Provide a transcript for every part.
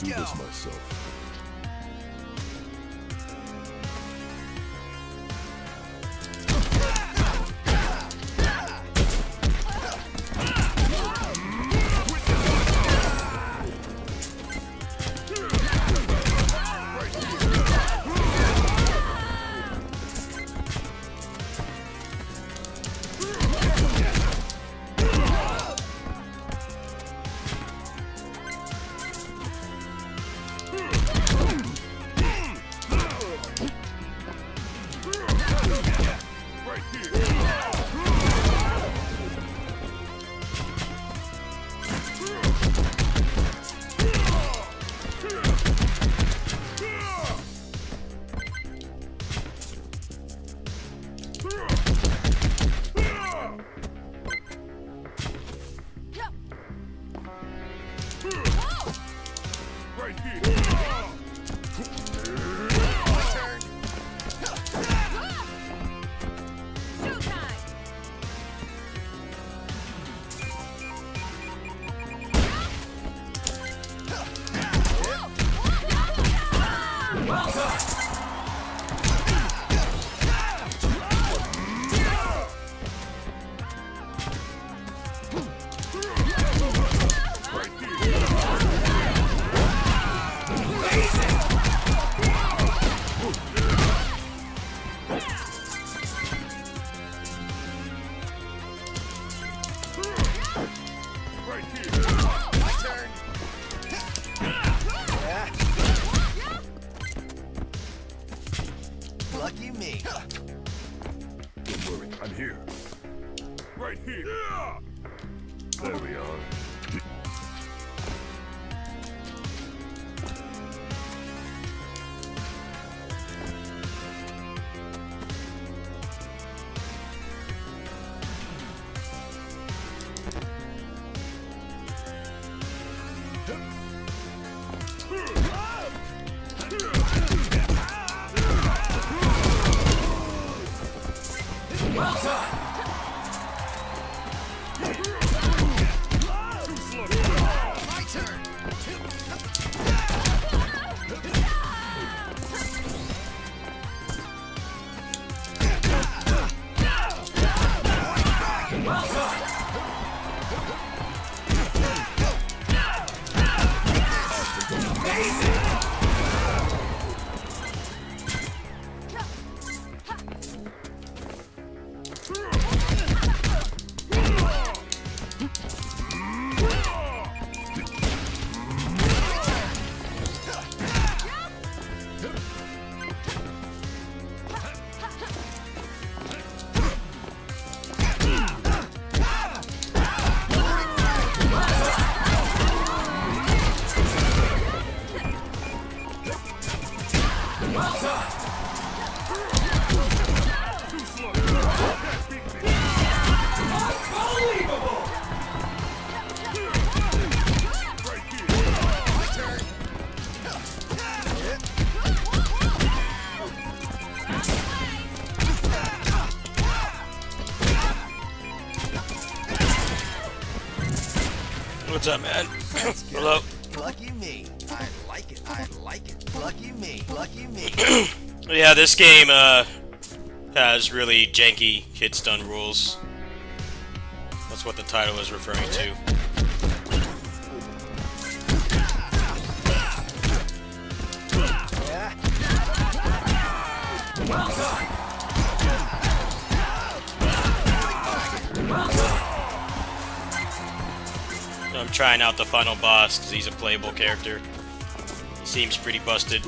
do this myself. Lucky me. Don't worry, I'm here. Right here. There we are. Well done. My turn. Well done. Amazing. Well done! Unbelievable! My turn. What's up, man? Hello. Lucky me. I like it. I like it. Lucky me. Lucky me. Yeah, this game has really janky hitstun rules. That's what the title is referring to. Well done. I'm trying out the final boss because he's a playable character. He seems pretty busted.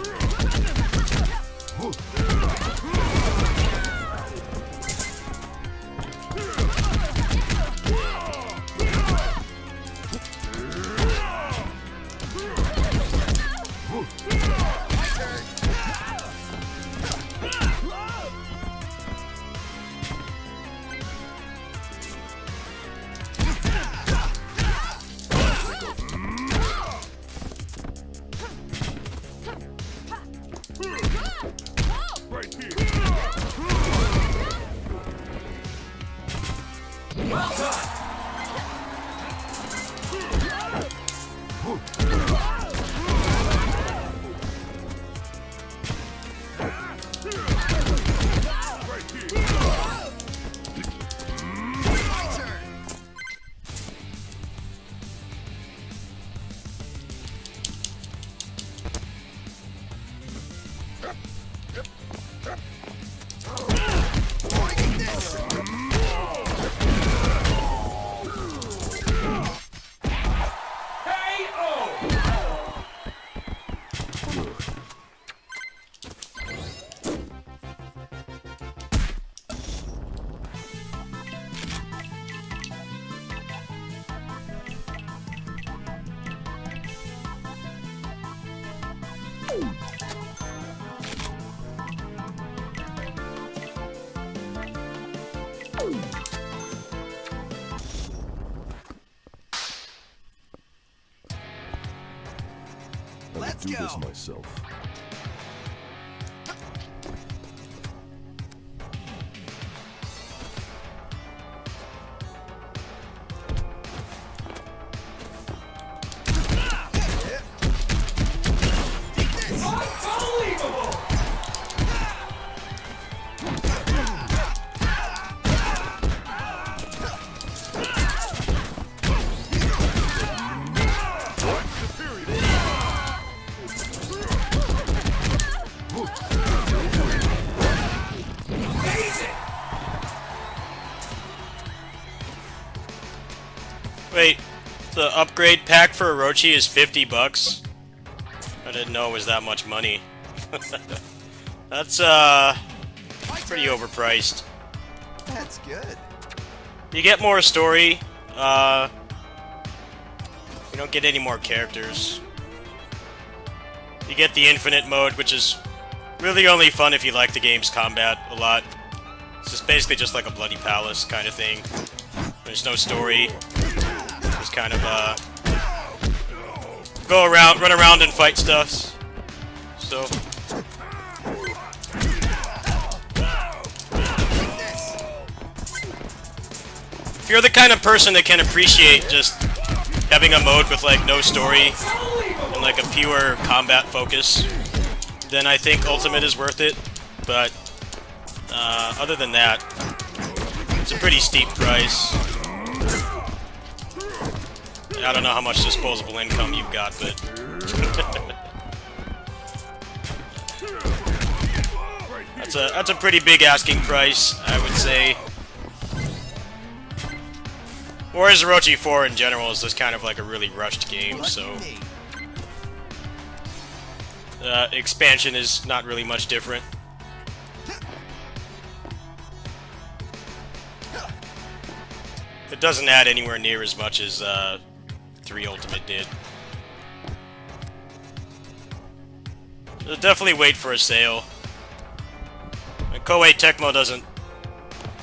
Let's do go. this myself. Wait, the upgrade pack for Orochi is $50? I didn't know it was that much money. That's, pretty overpriced. That's good. You get more story, you don't get any more characters. You get the infinite mode, which is really only fun if you like the game's combat a lot. It's just basically just like a Bloody Palace kind of thing. There's no story. Just kind of, go around, run around and fight stuff. So... if you're the kind of person that can appreciate just having a mode with, like, no story and, like, a pure combat focus, then I think Ultimate is worth it. But, other than that, it's a pretty steep price. I don't know how much disposable income you've got, but... that's a pretty big asking price, I would say. Whereas Orochi 4 in general is just kind of like a really rushed game, so... expansion is not really much different. It doesn't add anywhere near as much as 3 Ultimate did. So definitely wait for a sale. And Koei Tecmo doesn't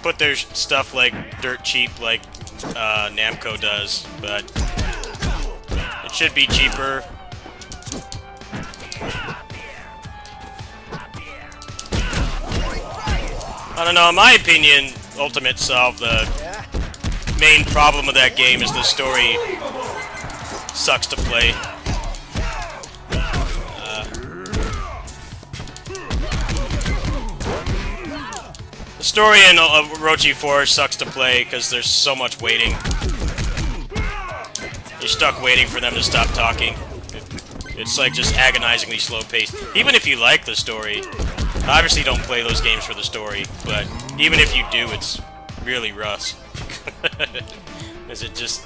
put their stuff like dirt cheap like Namco does, but it should be cheaper. I don't know, in my opinion, Ultimate solved the main problem of that game is the story sucks to play. The story in Orochi 4 sucks to play because there's so much waiting. You're stuck waiting for them to stop talking. It's like just agonizingly slow paced. Even if you like the story, obviously don't play those games for the story, but even if you do, it's really rough. Is it just...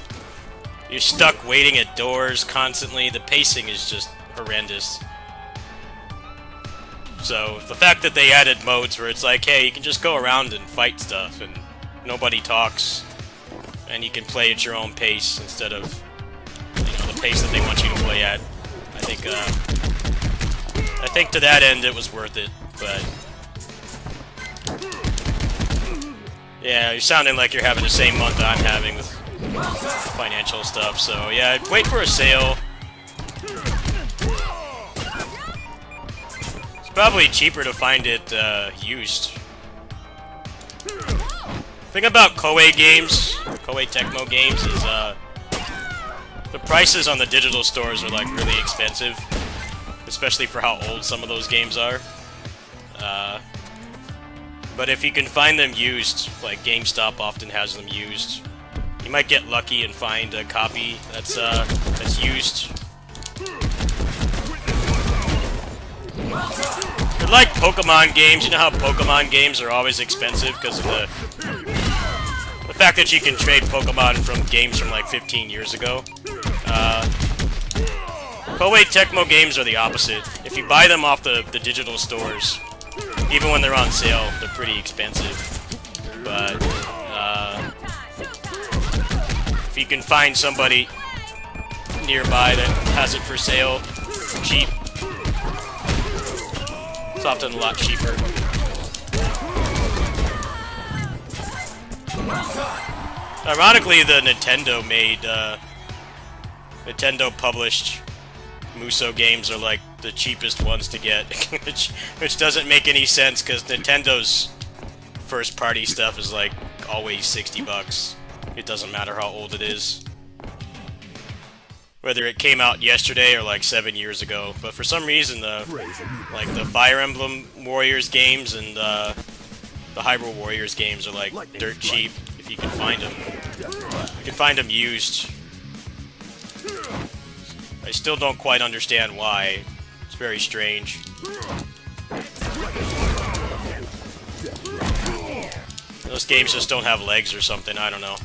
you're stuck waiting at doors constantly. The pacing is just horrendous. So, the fact that they added modes where it's like, hey, you can just go around and fight stuff, and nobody talks, and you can play at your own pace instead of, you know, the pace that they want you to play at. I think to that end it was worth it, but... yeah, you're sounding like you're having the same month that I'm having with financial stuff, so yeah, wait for a sale. It's probably cheaper to find it used. The thing about Koei games, Koei Tecmo games, is the prices on the digital stores are like really expensive, especially for how old some of those games are. But if you can find them used, like GameStop often has them used, you might get lucky and find a copy that's used. They're like Pokemon games. You know how Pokemon games are always expensive because of the fact that you can trade Pokemon from games from like 15 years ago. Koei Tecmo games are the opposite. If you buy them off the digital stores, even when they're on sale, they're pretty expensive. But if you can find somebody nearby that has it for sale cheap, It's often a lot cheaper. Ironically, the Nintendo published Musou games are like the cheapest ones to get, which doesn't make any sense because Nintendo's first party stuff is like always $60. It doesn't matter how old it is. Whether it came out yesterday or like 7 years ago, but for some reason the Fire Emblem Warriors games and the Hyrule Warriors games are like dirt cheap if you can find them. You can find them used. I still don't quite understand why. It's very strange. Those games just don't have legs or something, I don't know.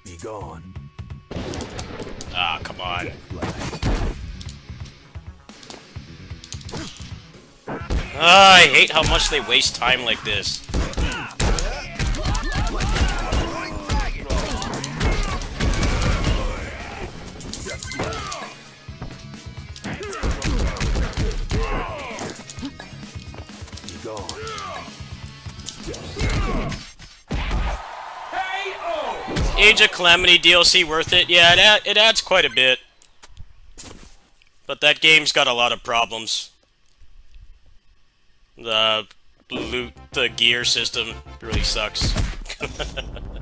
Be gone. Ah, come on. Ah, I hate how much they waste time like this. Age of Calamity DLC worth it? Yeah, it adds quite a bit. But that game's got a lot of problems. The gear system really sucks. The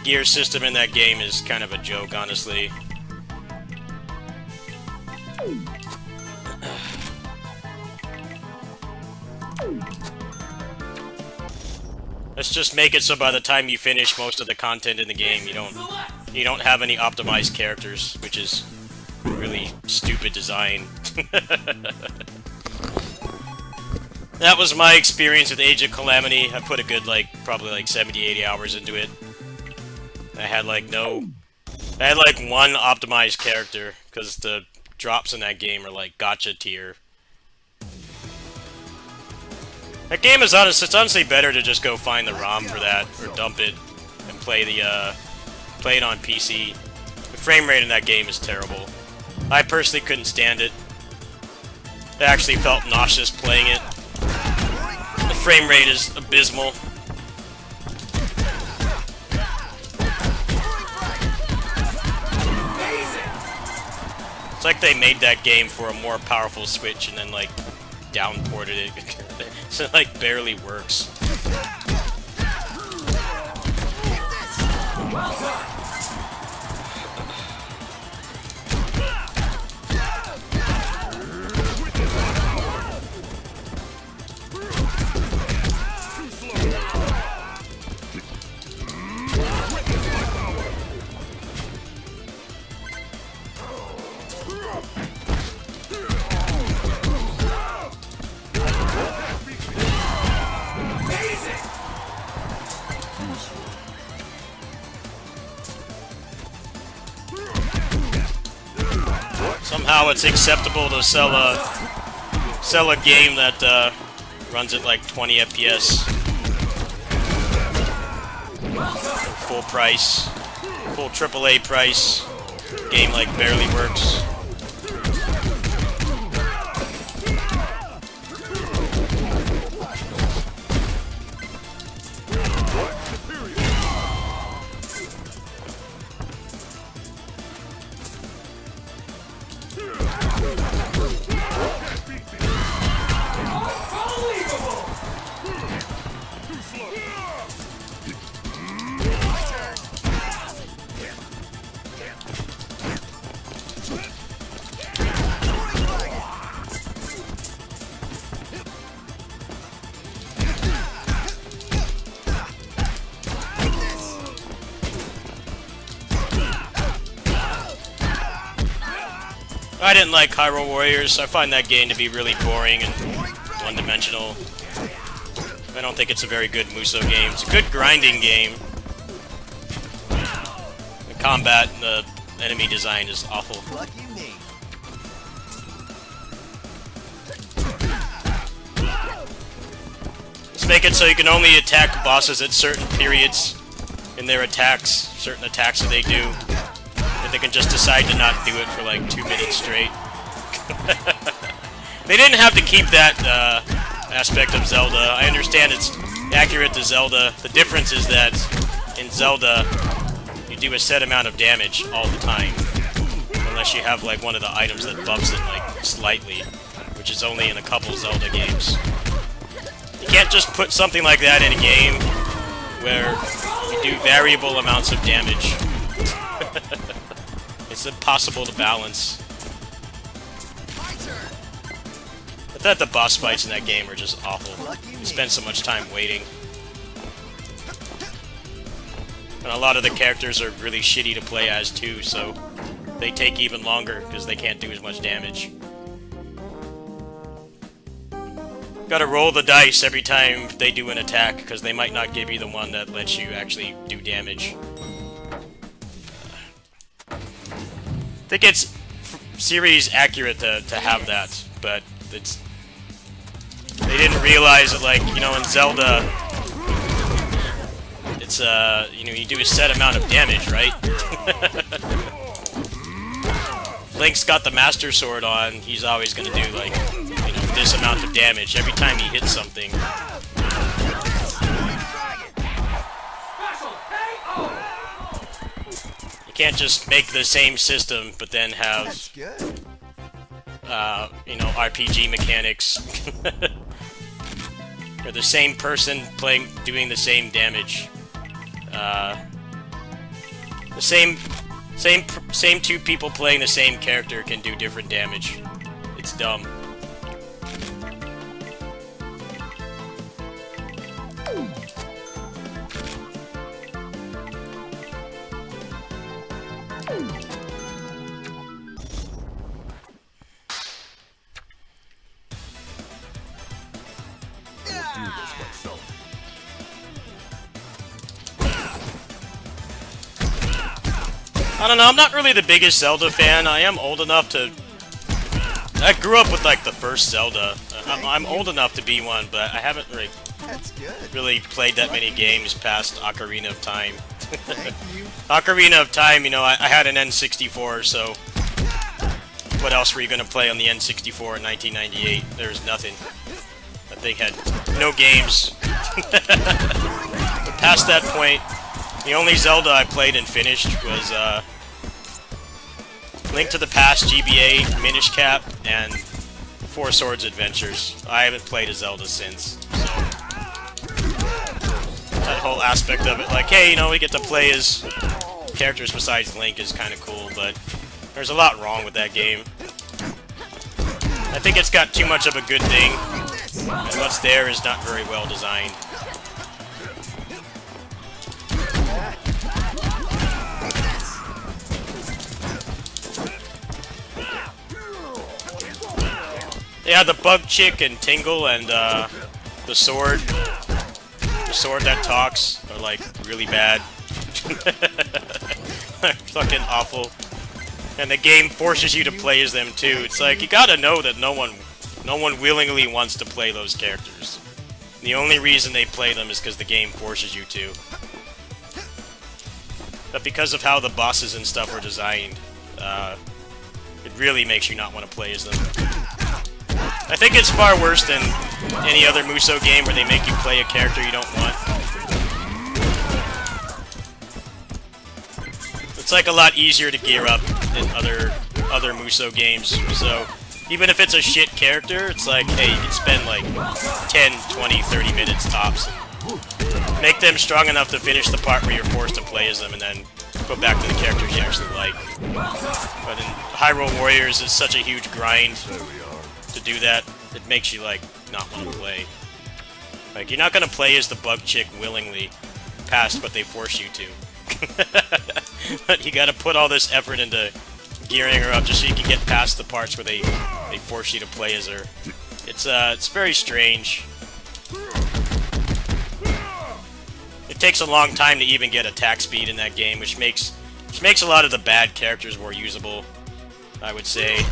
gear system in that game is kind of a joke, honestly. Let's just make it so by the time you finish most of the content in the game, you don't have any optimized characters, which is really stupid design. That was my experience with Age of Calamity. I put a good, probably 70-80 hours into it. I had one optimized character, because the drops in that game are like gacha tier. That game is it's honestly better to just go find the ROM for that, or dump it, and play it on PC. The frame rate in that game is terrible. I personally couldn't stand it. I actually felt nauseous playing it. The frame rate is abysmal. It's like they made that game for a more powerful Switch and then downported it. So it barely works. Somehow it's acceptable to sell a game that runs at 20 FPS. Full price. Full AAA price. Game barely works. I didn't like Hyrule Warriors. I find that game to be really boring and one-dimensional. I don't think it's a very good Musou game. It's a good grinding game. The combat and the enemy design is awful. Lucky me. Let's make it so you can only attack bosses at certain periods in their attacks, certain attacks that they do. And they can just decide to not do it for like 2 minutes straight. They didn't have to keep that aspect of Zelda. I understand it's accurate to Zelda. The difference is that in Zelda, you do a set amount of damage all the time. Unless you have like one of the items that buffs it like slightly, which is only in a couple Zelda games. You can't just put something like that in a game where you do variable amounts of damage. It's impossible to balance. I thought the boss fights in that game are just awful. You spend so much time waiting. And a lot of the characters are really shitty to play as too, so they take even longer because they can't do as much damage. Gotta roll the dice every time they do an attack, because they might not give you the one that lets you actually do damage. I think it's series accurate to have that, but it's... They didn't realize that, like, you know, in Zelda, it's, you know, you do a set amount of damage, right? Link's got the Master Sword on, he's always gonna do, like, you know, this amount of damage every time he hits something. You can't just make the same system, but then have, That's good. you know, RPG mechanics. Or the same person doing the same damage. The same two people playing the same character can do different damage. It's dumb. Do this myself. I don't know, I'm not really the biggest Zelda fan. I am old enough to... I grew up with, like, the first Zelda. I'm old enough to be one, but I haven't That's good. really played that many games past Ocarina of Time. Thank you. Ocarina of Time, you know, I had an N64, so... What else were you gonna play on the N64 in 1998? There was nothing. That thing had no games. But past that point, the only Zelda I played and finished was Link to the Past GBA, Minish Cap, and Four Swords Adventures. I haven't played a Zelda since, so... That whole aspect of it, like, hey, you know, we get to play as characters besides Link is kind of cool, but there's a lot wrong with that game. I think it's got too much of a good thing, and what's there is not very well designed. Yeah, the bug chick and Tingle and the sword that talks are like really bad. Fucking awful. And the game forces you to play as them too. It's like, you gotta know that no one willingly wants to play those characters. The only reason they play them is because the game forces you to. But because of how the bosses and stuff are designed, it really makes you not want to play as them. I think it's far worse than any other Musou game where they make you play a character you don't want. It's like a lot easier to gear up in other Musou games, so even if it's a shit character, it's like, hey, you can spend like 10, 20, 30 minutes tops and make them strong enough to finish the part where you're forced to play as them and then go back to the characters you actually like. But in Hyrule Warriors, it's such a huge grind to do that. It makes you like not want to play. Like, you're not gonna play as the bug chick willingly past what they force you to. But you gotta put all this effort into gearing her up just so you can get past the parts where they force you to play as her. It's very strange. It takes a long time to even get attack speed in that game, which makes a lot of the bad characters more usable, I would say.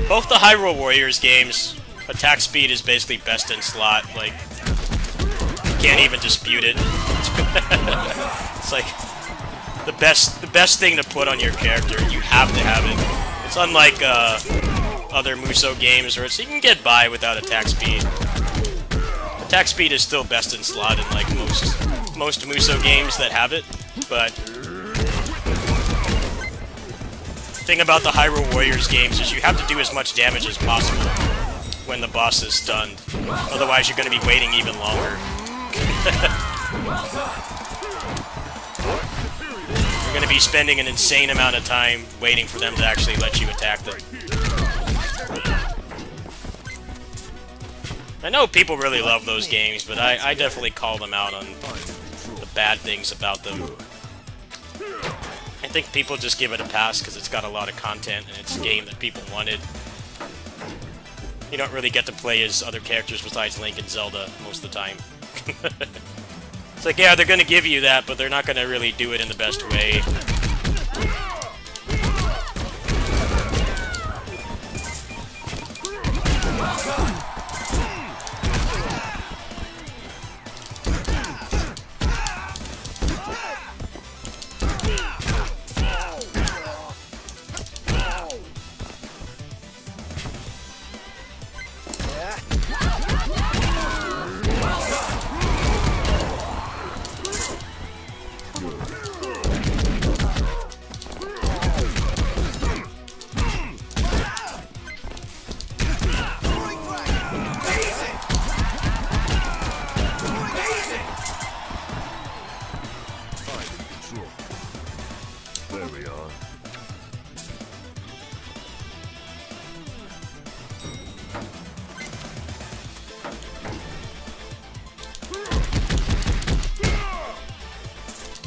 Both the Hyrule Warriors games, attack speed is basically best in slot. Like, you can't even dispute it. It's like the best thing to put on your character. You have to have it. It's unlike other Musou games where you can get by without attack speed. Attack speed is still best in slot in like most Musou games that have it, but the thing about the Hyrule Warriors games is you have to do as much damage as possible when the boss is stunned. Otherwise, you're going to be waiting even longer. You're going to be spending an insane amount of time waiting for them to actually let you attack them. I know people really love those games, but I definitely call them out on the bad things about them. I think people just give it a pass because it's got a lot of content and it's a game that people wanted. You don't really get to play as other characters besides Link and Zelda most of the time. It's like, yeah, they're going to give you that, but they're not going to really do it in the best way. There we are.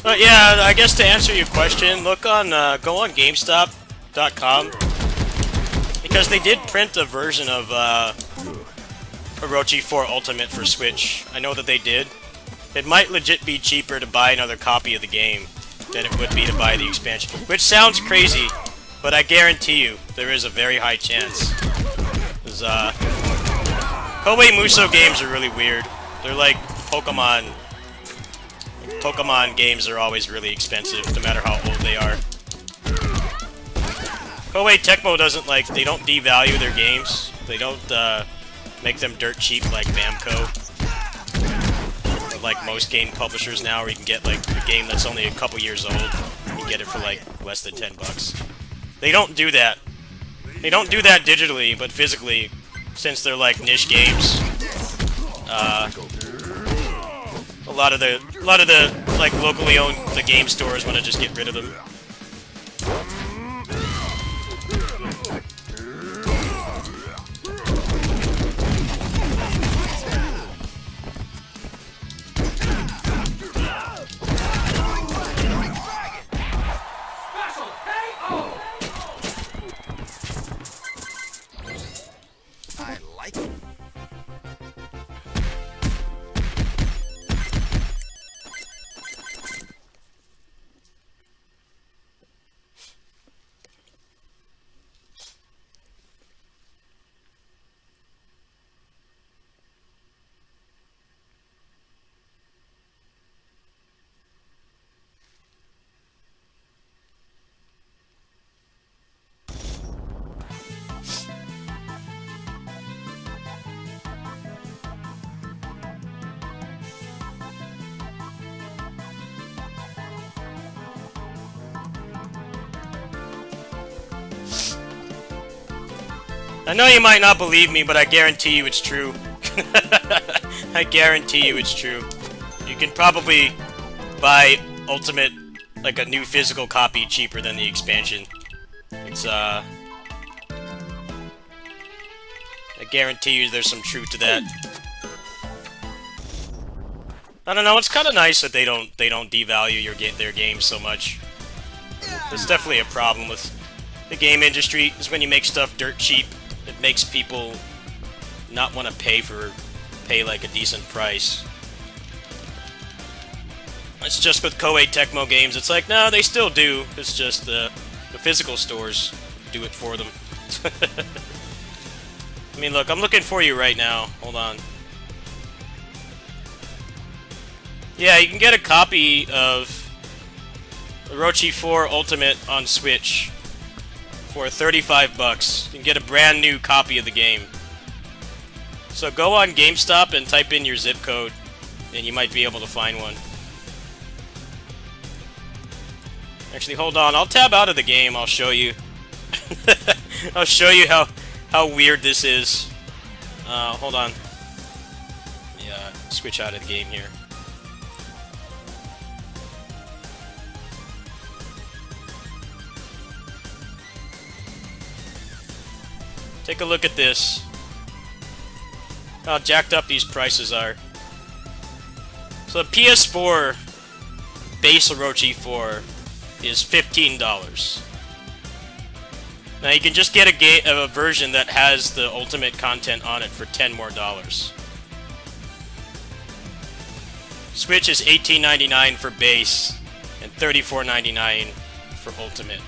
But yeah, I guess to answer your question, look on go on GameStop.com because they did print a version of Orochi 4 Ultimate for Switch. I know that they did. It might legit be cheaper to buy another copy of the game than it would be to buy the expansion, which sounds crazy, but I guarantee you there is a very high chance. Because Koei Musou games are really weird. They're like Pokemon. Pokemon games are always really expensive, no matter how old they are. Koei Tecmo doesn't they don't devalue their games. They don't make them dirt cheap like Namco. Like most game publishers now, where you can get like a game that's only a couple years old, you can get it for like less than $10. They don't do that. They don't do that digitally, but physically, since they're like niche games, a lot of the like locally owned game stores want to just get rid of them. I like it. I know you might not believe me, but I guarantee you it's true. I guarantee you it's true. You can probably buy Ultimate, like a new physical copy, cheaper than the expansion. It's, I guarantee you there's some truth to that. I don't know. It's kind of nice that they don't devalue their games so much. It's definitely a problem with the game industry. Is when you make stuff dirt cheap, it makes people not want to pay like a decent price. It's just with Koei Tecmo games. It's like, no, they still do. It's just the physical stores do it for them. I mean, look, I'm looking for you right now. Hold on. Yeah, you can get a copy of Orochi 4 Ultimate on Switch for 35 bucks. You can get a brand new copy of the game. So go on GameStop and type in your zip code, and you might be able to find one. Actually, hold on. I'll tab out of the game. I'll show you. I'll show you how weird this is. Hold on. Yeah, switch out of the game here. Take a look at this. How jacked up these prices are. So the PS4 base Orochi 4 is $15. Now you can just get a version that has the ultimate content on it for $10 more. Switch is $18.99 for base and $34.99 for ultimate.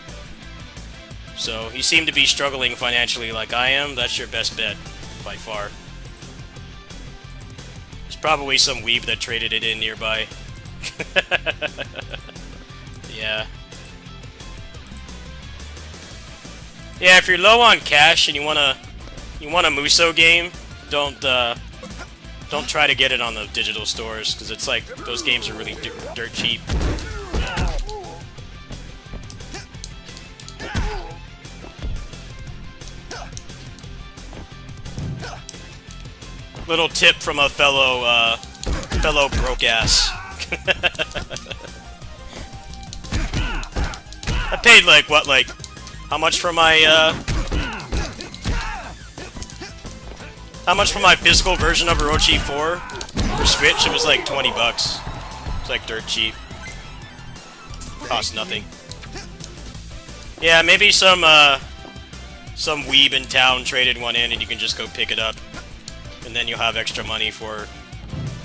So you seem to be struggling financially like I am. That's your best bet by far. There's probably some weeb that traded it in nearby. Yeah. Yeah, if you're low on cash and you want a Muso game, don't try to get it on the digital stores, because it's like those games are really dirt cheap. Little tip from a fellow broke ass. I paid like how much for my physical version of Orochi 4 for Switch? It was like 20 bucks. It's like dirt cheap. Cost nothing. Yeah, maybe some weeb in town traded one in and you can just go pick it up. And then you'll have extra money for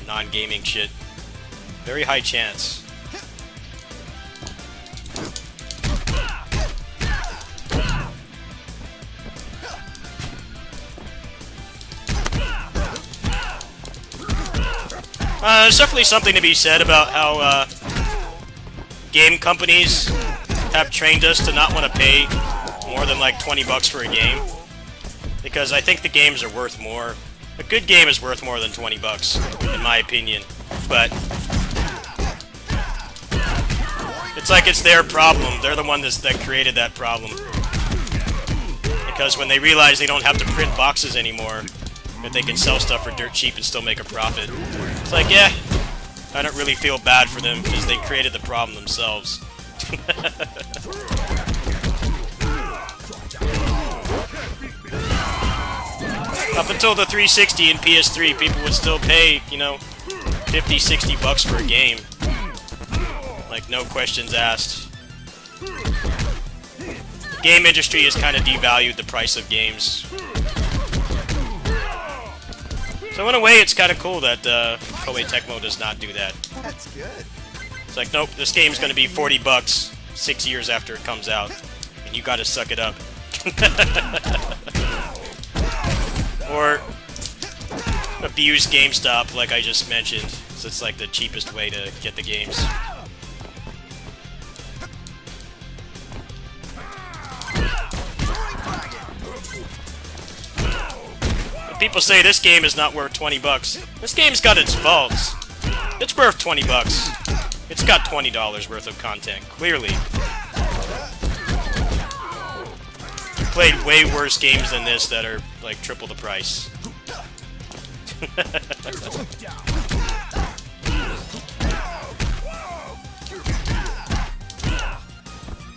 non-gaming shit. Very high chance. There's definitely something to be said about how game companies have trained us to not want to pay more than like 20 bucks for a game. Because I think the games are worth more. A good game is worth more than 20 bucks, in my opinion. But it's like it's their problem. They're the one that created that problem. Because when they realize they don't have to print boxes anymore, that they can sell stuff for dirt cheap and still make a profit. It's like, yeah, I don't really feel bad for them because they created the problem themselves. Up until the 360 and PS3, people would still pay, you know, 50, 60 bucks for a game. Like, no questions asked. The game industry has kind of devalued the price of games. So in a way, it's kind of cool that Koei Tecmo does not do that. That's good. It's like, nope, this game's gonna be 40 bucks 6 years after it comes out, and you gotta suck it up. Or abuse GameStop, like I just mentioned, so it's like the cheapest way to get the games. People say this game is not worth 20 bucks. This game's got its faults. It's worth 20 bucks. It's got $20 worth of content, clearly. I've played way worse games than this that are like triple the price.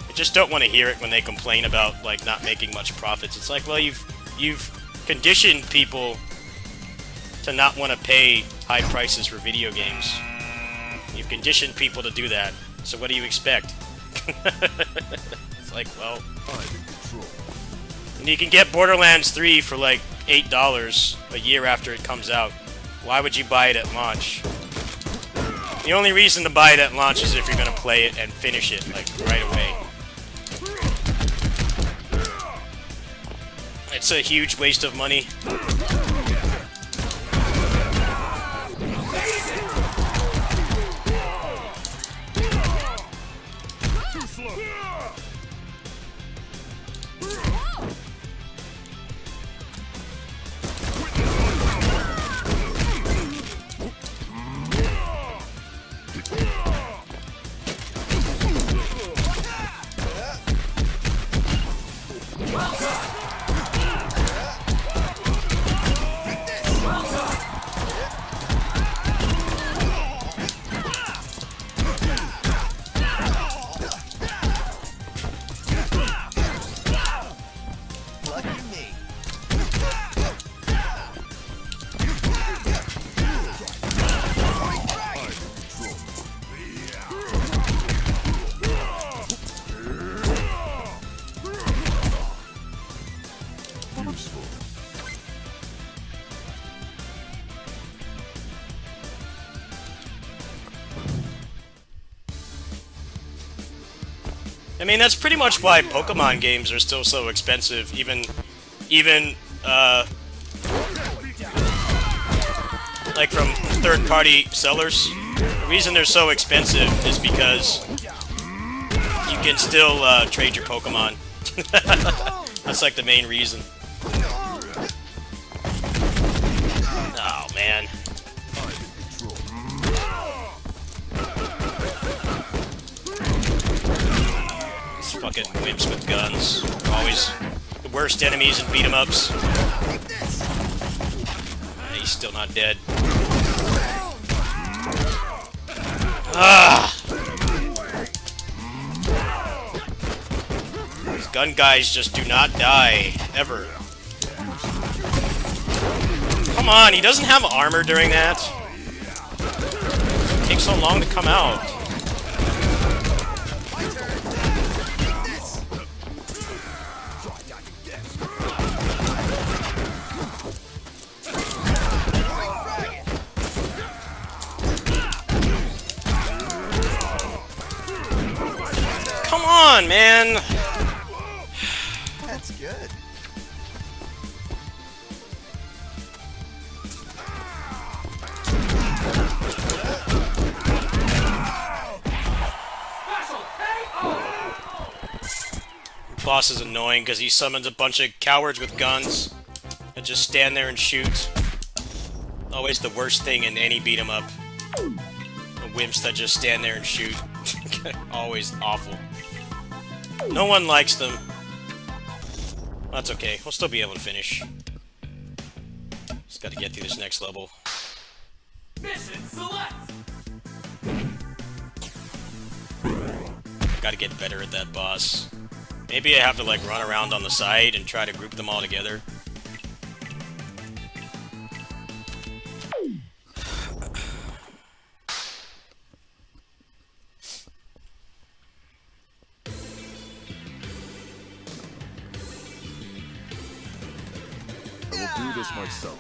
I just don't want to hear it when they complain about like not making much profits. It's like, well, you've conditioned people to not want to pay high prices for video games. You've conditioned people to do that. So what do you expect? It's like, well... I'm in control. And you can get Borderlands 3 for like $8 a year after it comes out. Why would you buy it at launch? The only reason to buy it at launch is if you're gonna play it and finish it, like, right away. It's a huge waste of money. Too slow. Lucky me. Useful. I mean, that's pretty much why Pokemon games are still so expensive, even, like from third-party sellers. The reason they're so expensive is because you can still trade your Pokemon. That's like the main reason. Oh, man. These fucking wimps with guns. Always the worst enemies in beat-em-ups. He's still not dead. Ah! These gun guys just do not die, ever. Come on, he doesn't have armor during that. It takes so long to come out. Come on, man! That's good. Boss is annoying because he summons a bunch of cowards with guns that just stand there and shoot. Always the worst thing in any beat 'em up. The wimps that just stand there and shoot. Always awful. No one likes them. That's okay. We'll still be able to finish. Just gotta get through this next level. Mission select! Gotta get better at that boss. Maybe I have to, like, run around on the side and try to group them all together. I will do this myself.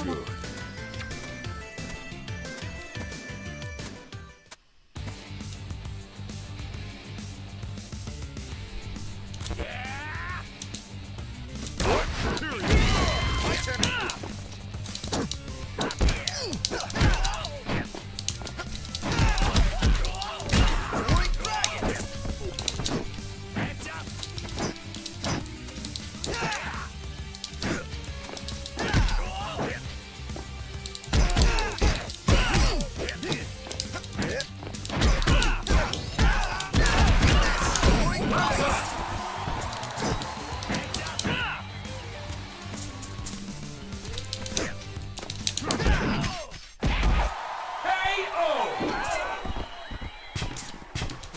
Good.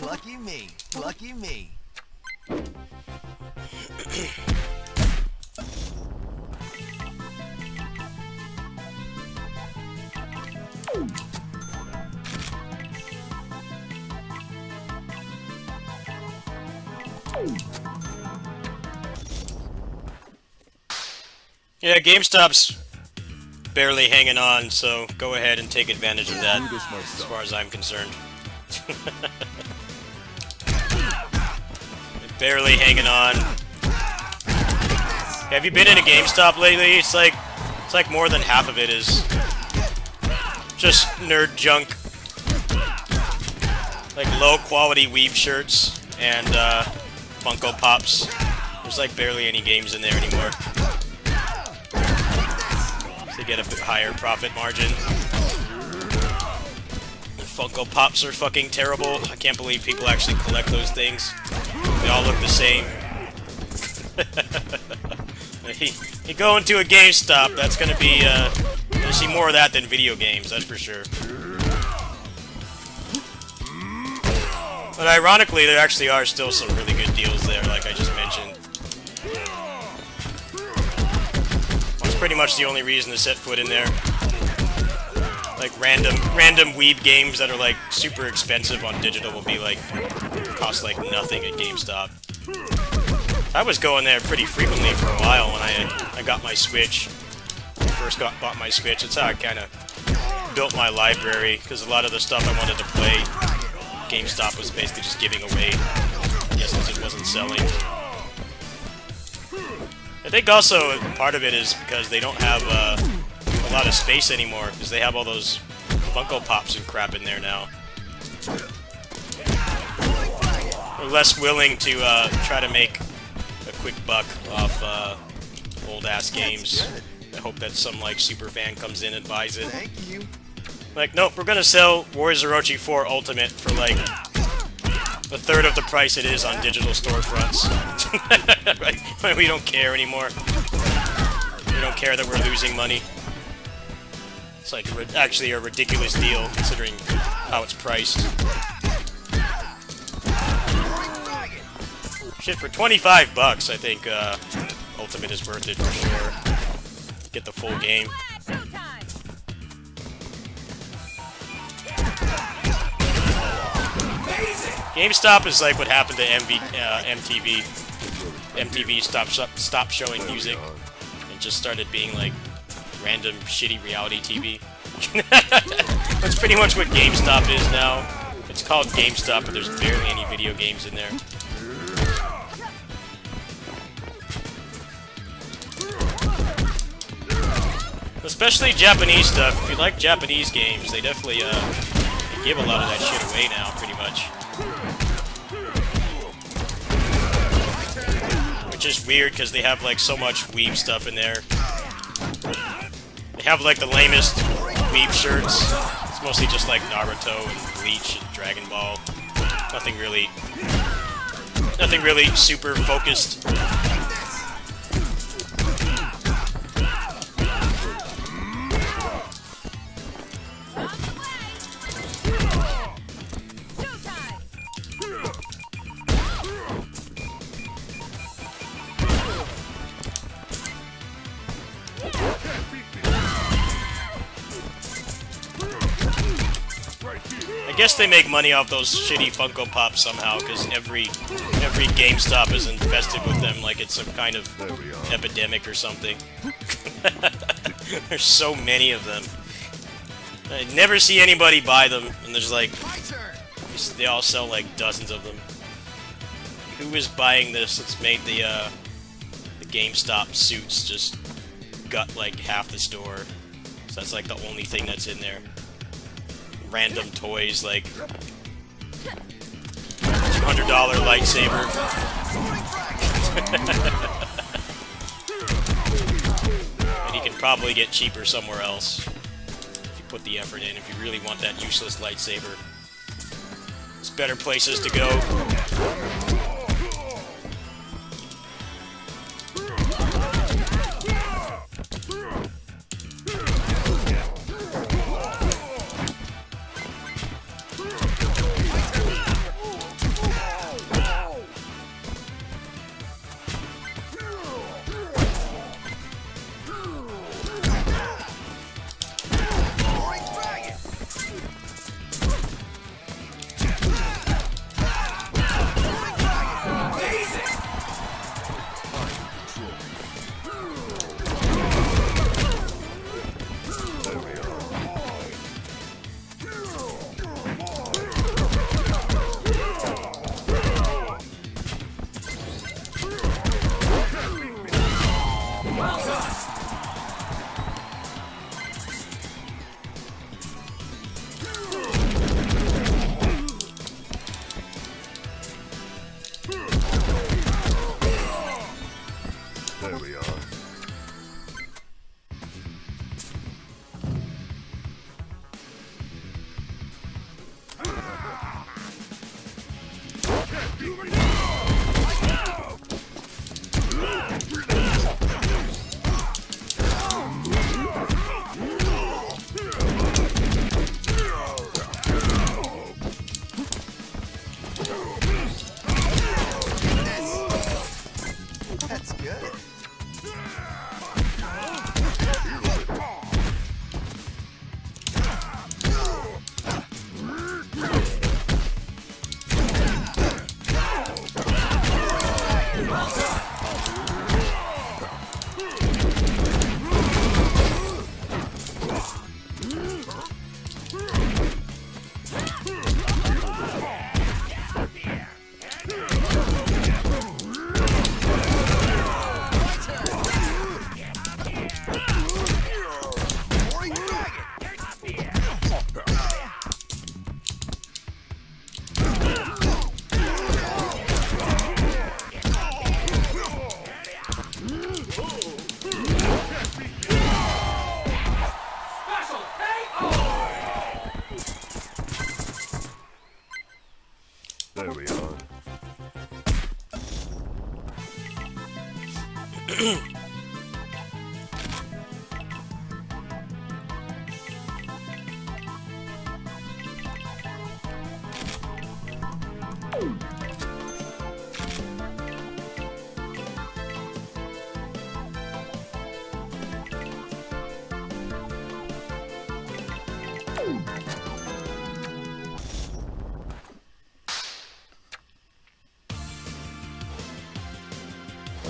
Lucky me. Lucky me. Yeah, GameStop's barely hanging on, so go ahead and take advantage of that, as far as I'm concerned. Barely hanging on. Have you been in a GameStop lately? It's like more than half of it is just nerd junk, like low quality weave shirts and Funko Pops. There's like barely any games in there anymore. To get a bit higher profit margin. The Funko Pops are fucking terrible. I can't believe people actually collect those things. They all look the same. You go into a GameStop, that's gonna be, you'll see more of that than video games, that's for sure. But ironically, there actually are still some really good deals there, like I just mentioned. That's pretty much the only reason to set foot in there. Like random weeb games that are like super expensive on digital will be like cost like nothing at GameStop. I was going there pretty frequently for a while when I got my Switch. First bought my Switch. That's how I kind of built my library, because a lot of the stuff I wanted to play, GameStop was basically just giving away. I guess since it wasn't selling. I think also part of it is because they don't have a lot of space anymore, because they have all those Funko Pops and crap in there now. They're less willing to try to make a quick buck off old-ass games. I hope that some, like, super fan comes in and buys it. Thank you. Like, nope, we're gonna sell Warriors Orochi 4 Ultimate for, like, a third of the price it is on digital storefronts. Right? We don't care anymore. We don't care that we're losing money. It's, like, actually a ridiculous deal, considering how it's priced. Shit, for 25 bucks, I think Ultimate is worth it for sure. Get the full game. GameStop is like what happened to MTV. MTV stopped showing music and just started being like random shitty reality TV. That's pretty much what GameStop is now. It's called GameStop, but there's barely any video games in there. Especially Japanese stuff. If you like Japanese games, they definitely they give a lot of that shit away now, pretty much. Which is weird because they have like so much weeb stuff in there. They have like the lamest weeb shirts. It's mostly just like Naruto and Bleach and Dragon Ball. Nothing really super focused. I guess they make money off those shitty Funko Pops somehow, because every GameStop is infested with them like it's some kind of epidemic or something. There's so many of them. I never see anybody buy them, and there's like... My turn. They all sell like dozens of them. Who is buying this? It's made the GameStop suits just gut like half the store. So that's like the only thing that's in there. Random toys like $200 lightsaber. And you can probably get cheaper somewhere else if you put the effort in. If you really want that useless lightsaber, there's better places to go. There we are. That's good. Special KO! There we are.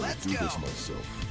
Let's Do go. this myself.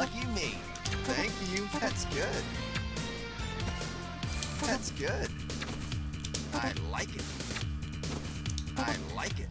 Lucky me. Thank you. That's good. That's good. I like it. I like it.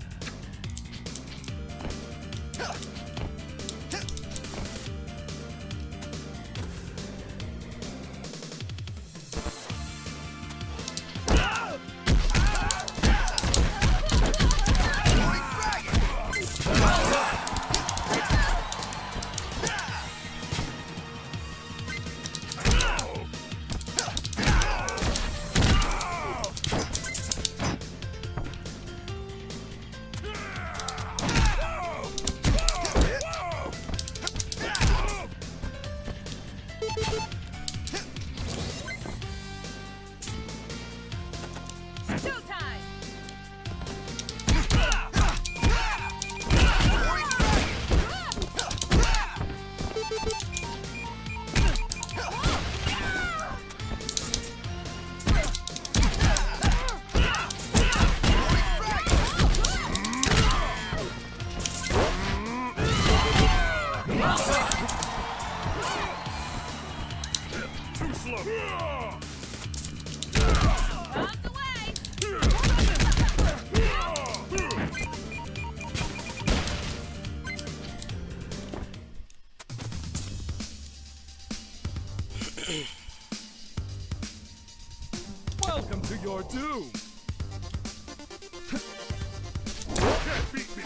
Welcome to your doom! Can't beat me.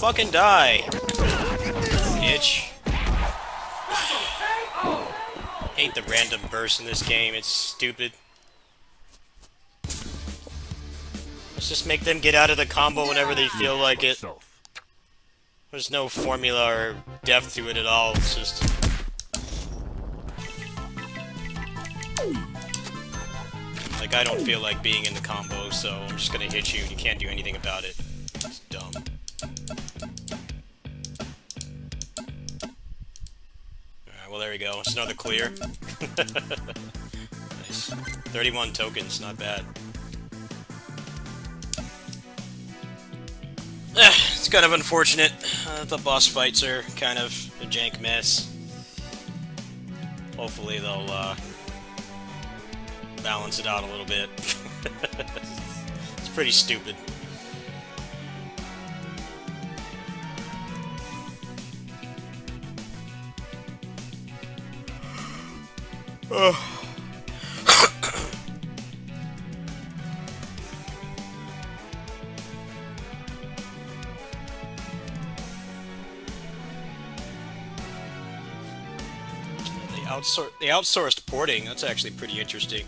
Fucking die. Bitch. Hate the random burst in this game, it's stupid. Let's just make them get out of the combo whenever they feel like it. There's no formula or depth to it at all, it's just... Like, I don't feel like being in the combo, so I'm just gonna hit you and you can't do anything about it. It's dumb. Alright, well there we go. It's another clear. Nice. 31 tokens, not bad. It's kind of unfortunate. The boss fights are kind of a jank mess. Hopefully they'll balance it out a little bit. It's pretty stupid. They outsourced porting. That's actually pretty interesting.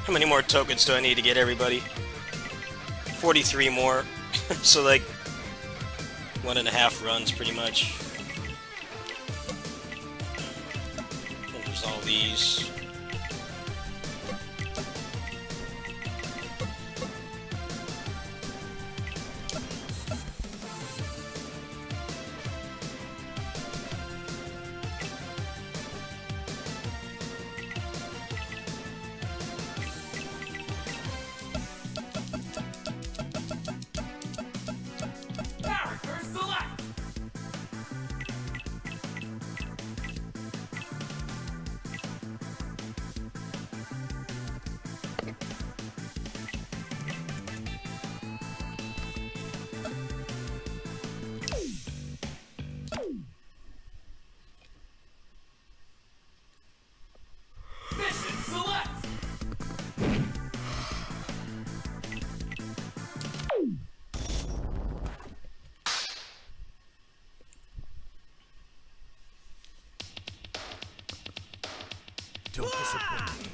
How many more tokens do I need to get everybody? 43 more. So like 1.5 runs pretty much. And there's all these. Don't disappoint me.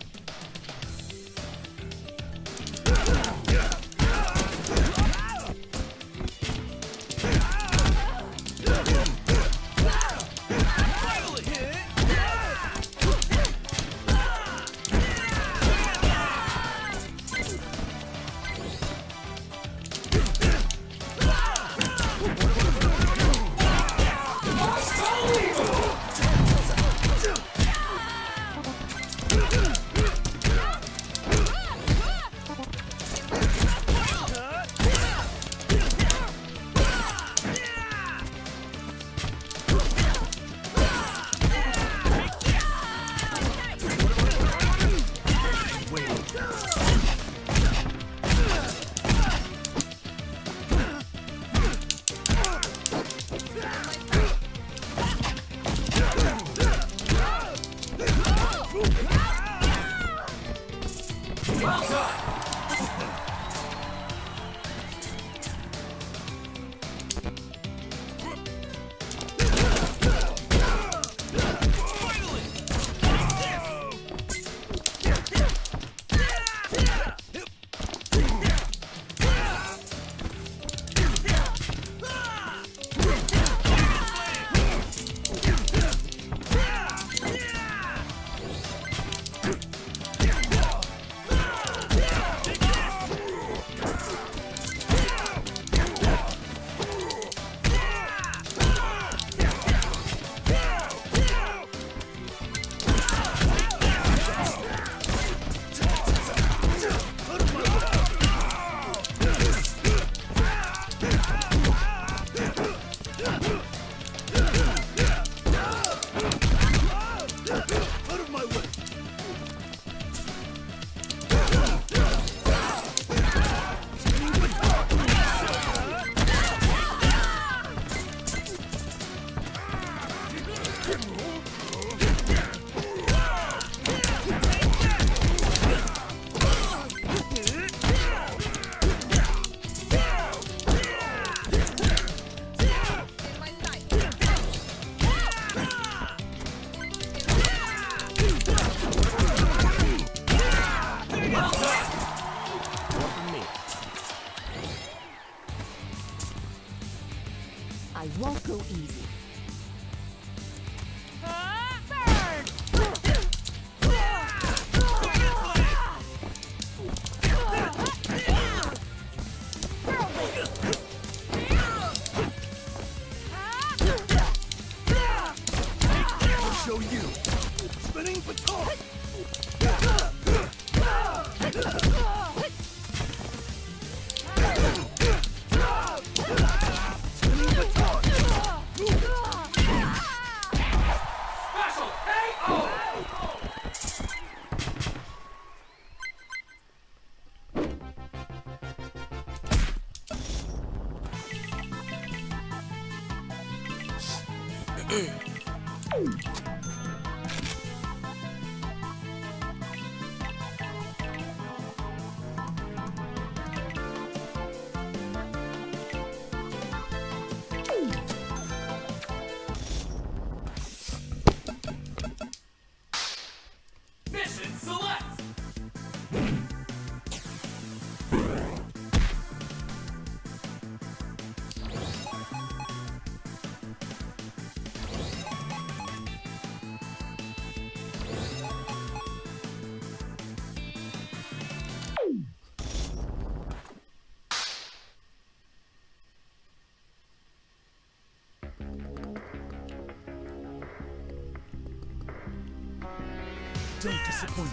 I won't go easy. Show you. Spinning baton. Special KO! Mission select! Don't disappoint.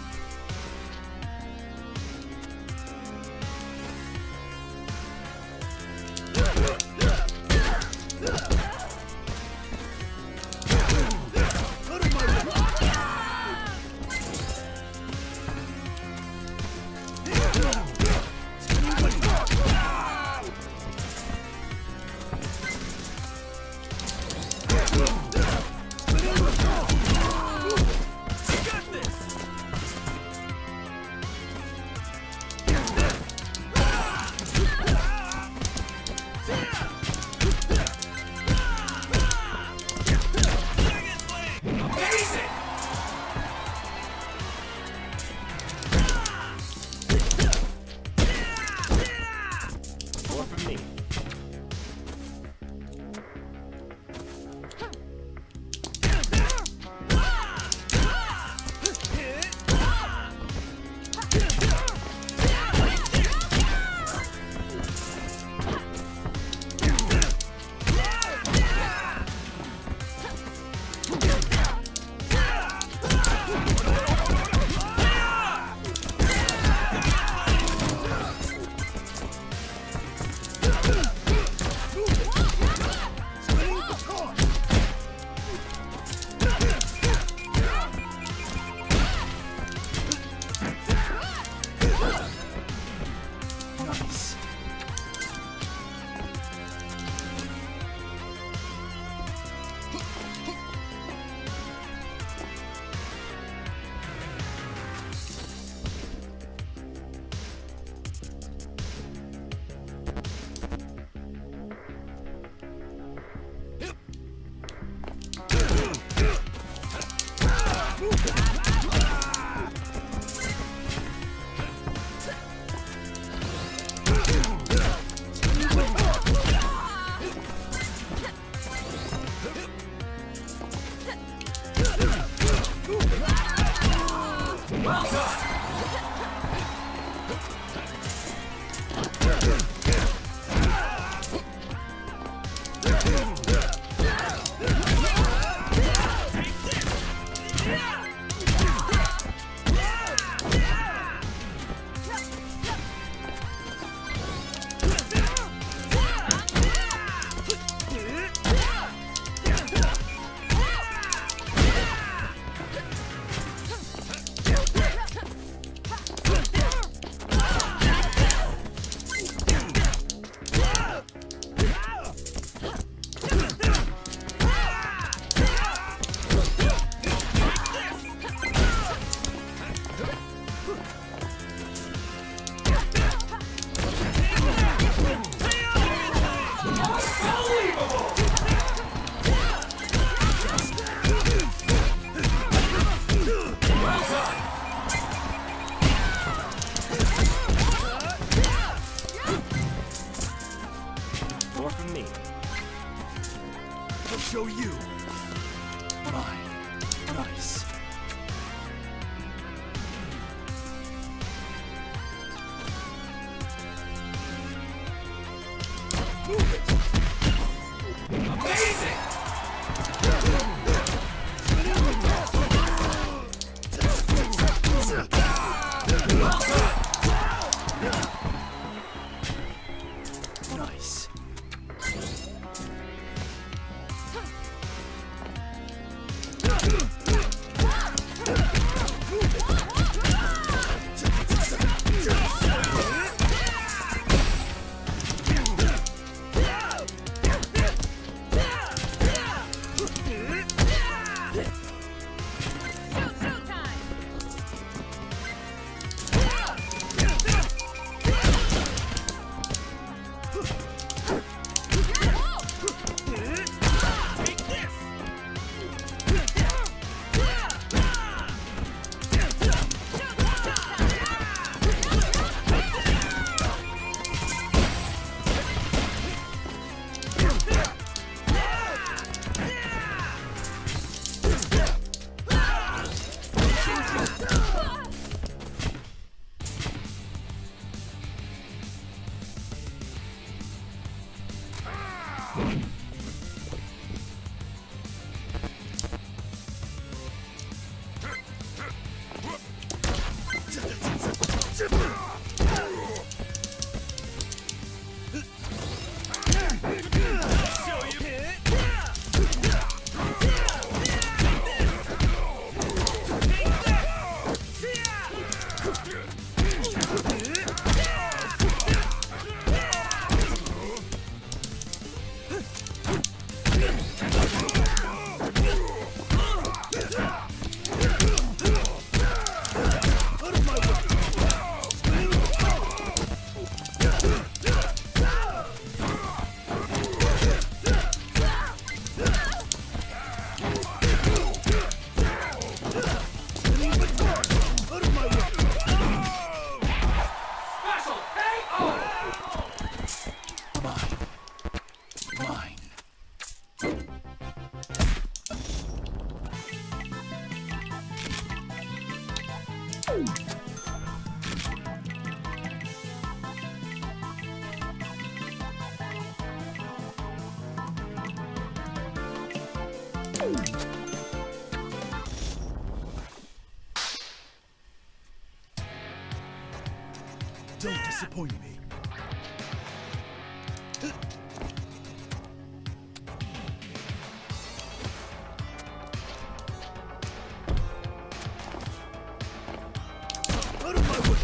show you. Mine. Nice. Move it. Amazing! Nice. Special KO! Mine. Don't disappoint me. Out of my way!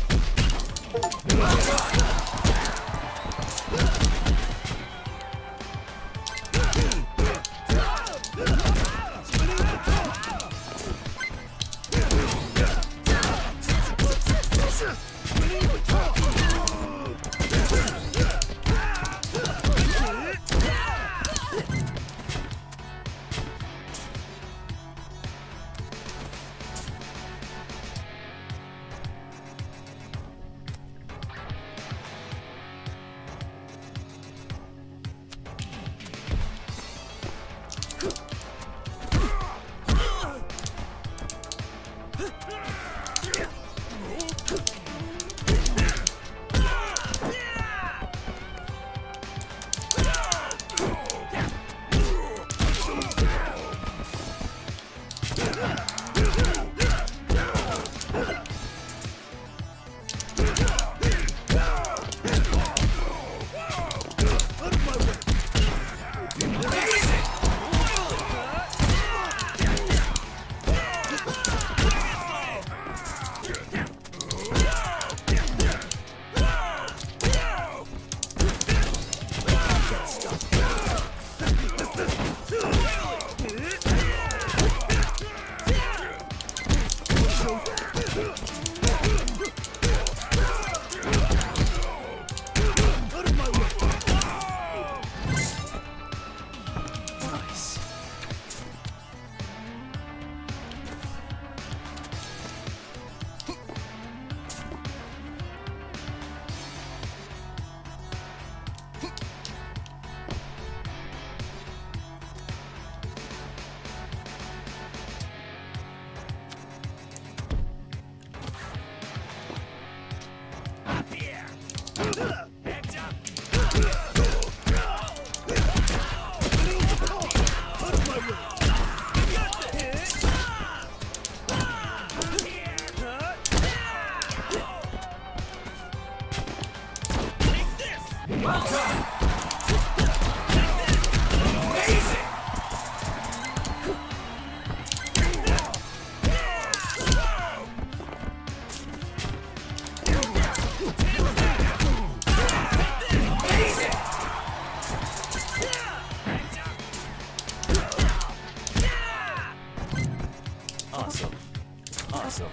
awesome.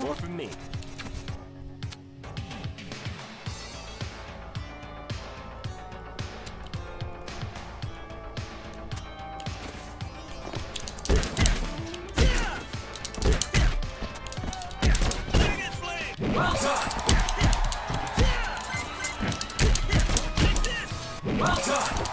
More from me. Well done. Well done.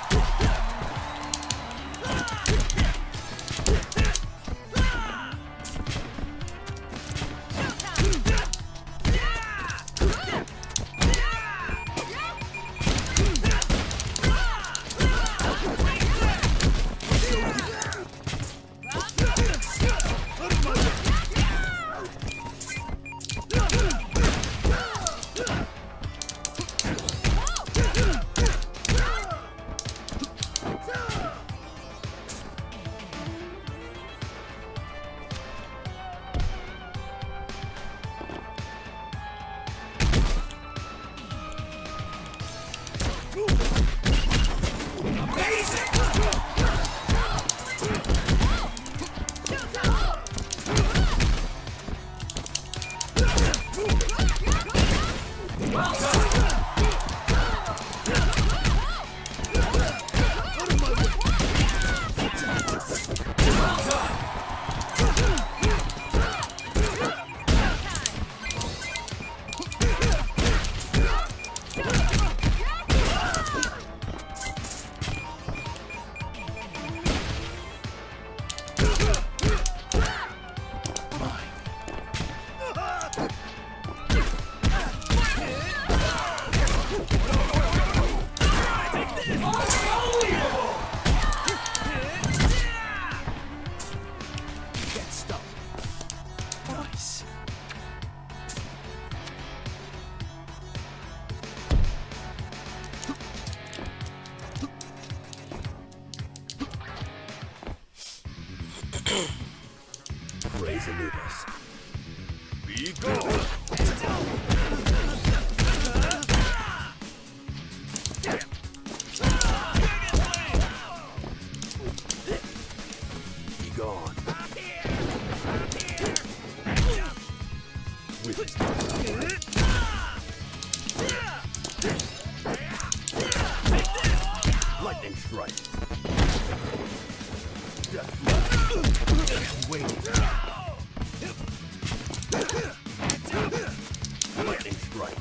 Praise Anubis. We go! Be gone. Lightning strike. Death blow. Wait. Lightning strike.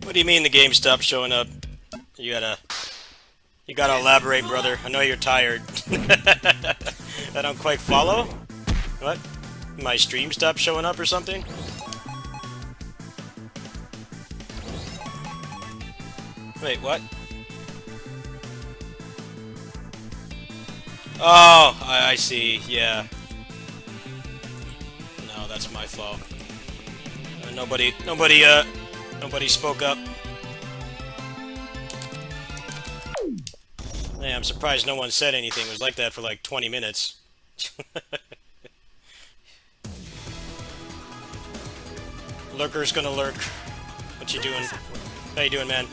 What do you mean the game stopped showing up? You gotta elaborate, brother. I know you're tired. I don't quite follow? What? My stream stopped showing up or something? Wait, what? Oh, I see, yeah. No, that's my fault. Nobody spoke up. Yeah, I'm surprised no one said anything. It was like that for like 20 minutes. Lurker's gonna lurk. What you doing? How you doing, man?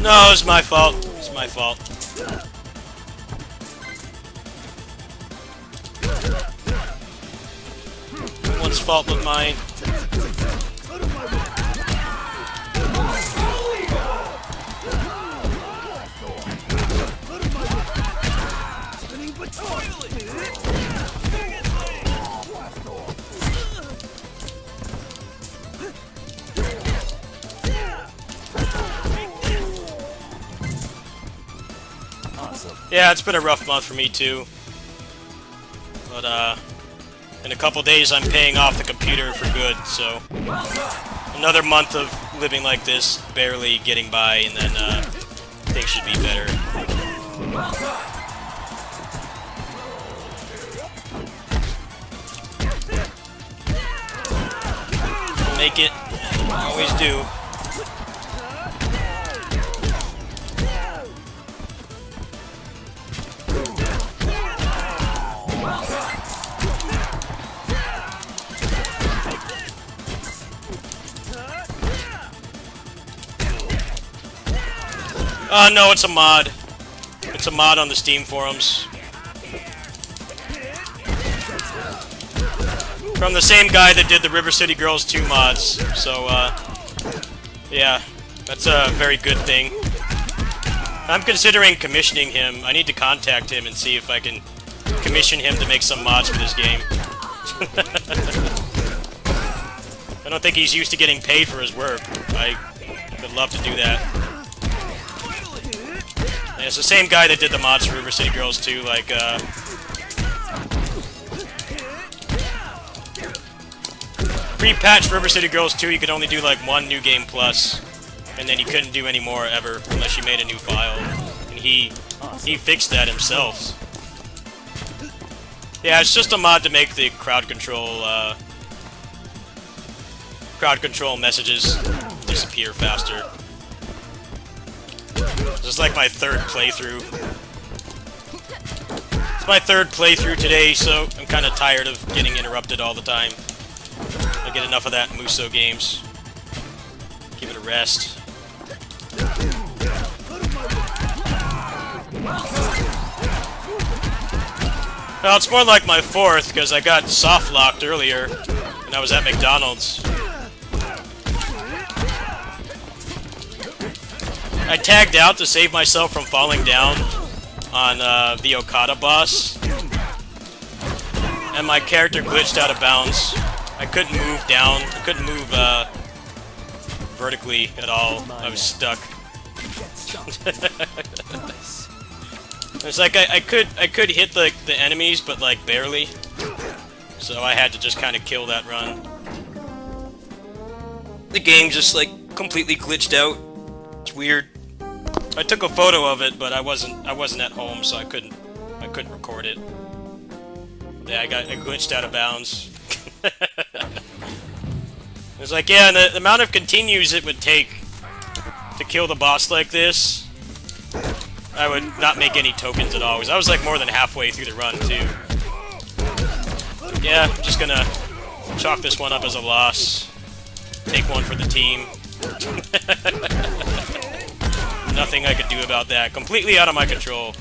No, it's my fault. It's my fault. One's fault but mine. Yeah, it's been a rough month for me too. But in a couple days I'm paying off the computer for good, so another month of living like this, barely getting by, and then things should be better. Make it. Always do. Oh no, it's a mod. It's a mod on the Steam forums. From the same guy that did the River City Girls 2 mods. So, yeah, that's a very good thing. I'm considering commissioning him. I need to contact him and see if I can commission him to make some mods for this game. I don't think he's used to getting paid for his work. I would love to do that. And it's the same guy that did the mods for River City Girls 2, like, pre-patch River City Girls 2, you could only do like one New Game Plus, and then you couldn't do any more ever unless you made a new file. And he fixed that himself. Yeah, it's just a mod to make the crowd control messages disappear faster. This is like my third playthrough. It's my third playthrough today, so I'm kind of tired of getting interrupted all the time. I get enough of that in Muso games. Give it a rest. Well, it's more like my fourth, because I got soft-locked earlier, and I was at McDonald's. I tagged out to save myself from falling down on the Okada boss, and my character glitched out of bounds. I couldn't move down. I couldn't move vertically at all. I was stuck. It's like I could hit the enemies, but like barely. So I had to just kind of kill that run. The game just like completely glitched out. It's weird. I took a photo of it, but I wasn't at home, so I couldn't record it. Yeah, I glitched out of bounds. It's like, yeah, the amount of continues it would take to kill the boss like this, I would not make any tokens at all, because I was like more than halfway through the run, too. Yeah, I'm just gonna chalk this one up as a loss. Take one for the team. Nothing I could do about that. Completely out of my control.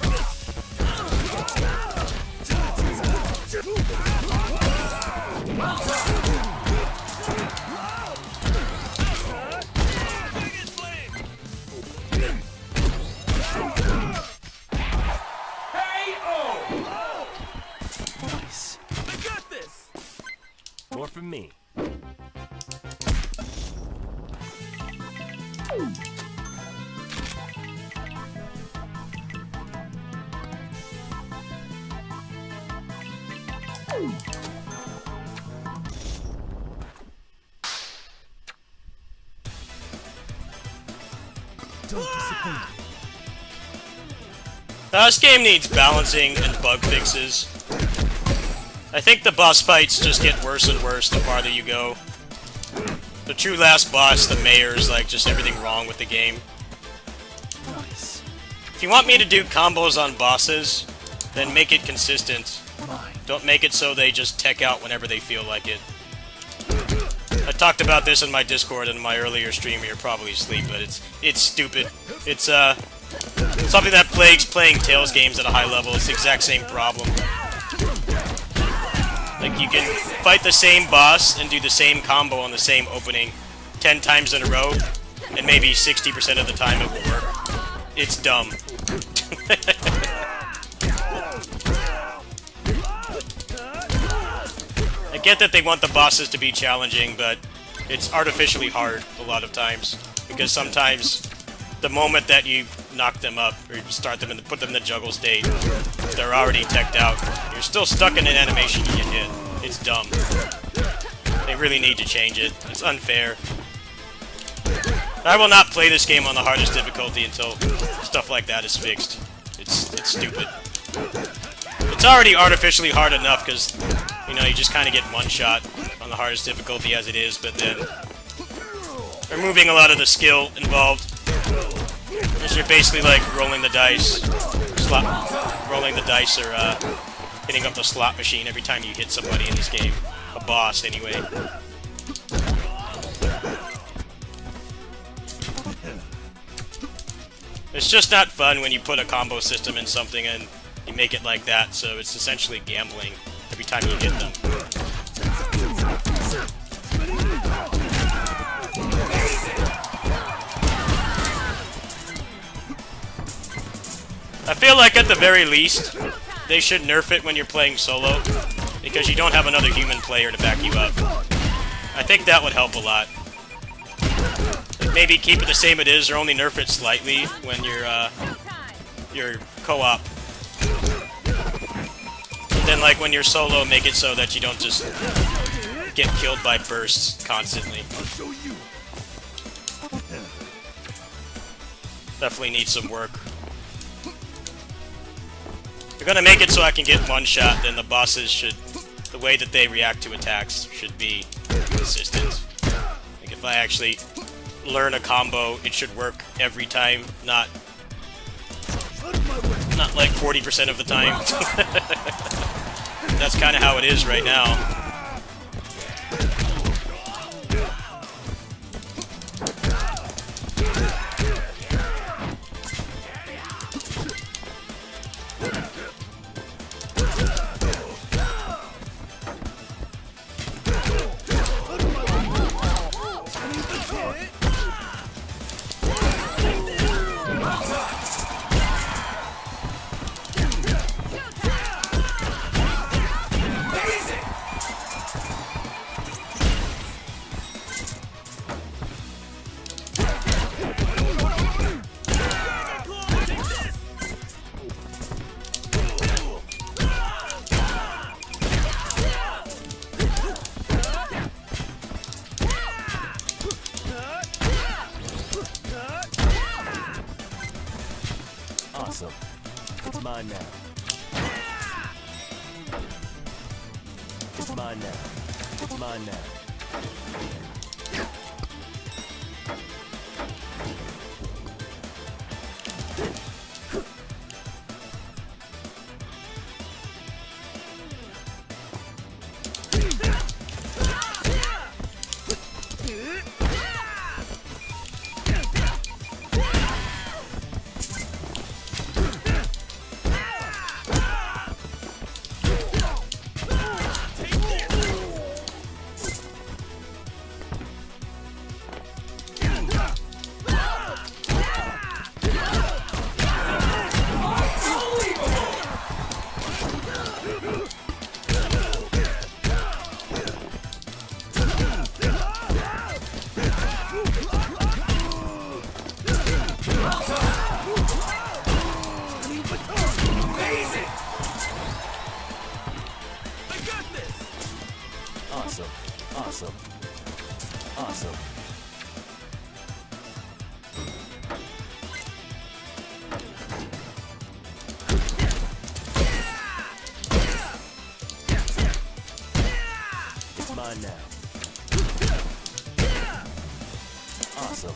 More from me. Don't disappoint me. This game needs balancing and bug fixes. I think the boss fights just get worse and worse the farther you go. The true last boss, the mayor, is like just everything wrong with the game. Nice. If you want me to do combos on bosses, then make it consistent. Don't make it so they just tech out whenever they feel like it. A talked about this in my Discord in my earlier stream. You're probably asleep, but it's stupid. It's something that plagues playing Tales games at a high level. It's the exact same problem. Like, you can fight the same boss and do the same combo on the same opening 10 times in a row, and maybe 60% of the time it will work. It's dumb. I get that they want the bosses to be challenging, but it's artificially hard a lot of times. Because sometimes the moment that you knock them up, or you start them and put them in the juggle state, they're already teched out. You're still stuck in an animation you get hit. It's dumb. They really need to change it. It's unfair. I will not play this game on the hardest difficulty until stuff like that is fixed. It's stupid. It's already artificially hard enough because, you know, you just kind of get one shot on the hardest difficulty as it is, but then removing a lot of the skill involved. Because you're basically like rolling the dice, or hitting up the slot machine every time you hit somebody in this game. A boss, anyway. It's just not fun when you put a combo system in something and you make it like that, so it's essentially gambling every time you hit them. I feel like at the very least, they should nerf it when you're playing solo, because you don't have another human player to back you up. I think that would help a lot. Maybe keep it the same it is, or only nerf it slightly when you're co-op. And then, like, when you're solo, make it so that you don't just get killed by bursts constantly. Definitely needs some work. If you're gonna make it so I can get one shot, then the bosses should... the way that they react to attacks should be consistent. Like, if I actually learn a combo, it should work every time, not like 40% of the time. That's kind of how it is right now. Awesome. It's mine now. It's mine now. It's mine now. Awesome. Awesome. Awesome. It's mine now. Awesome.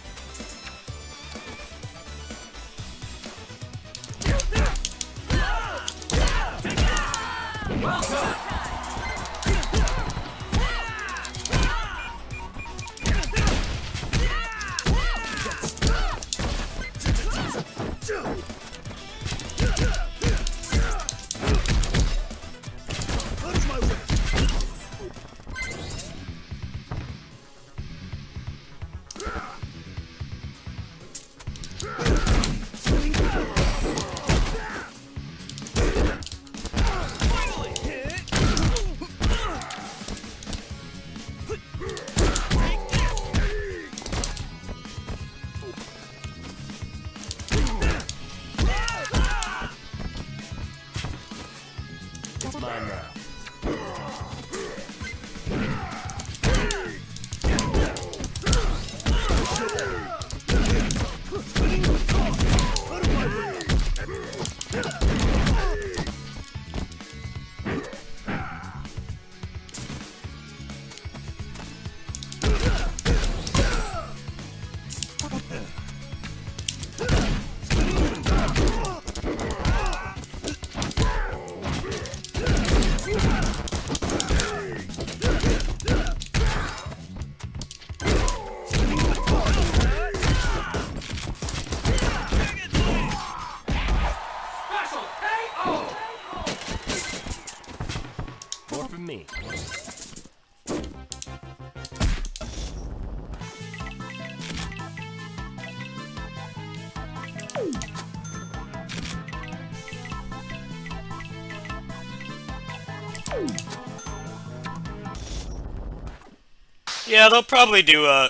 Yeah, they'll probably do a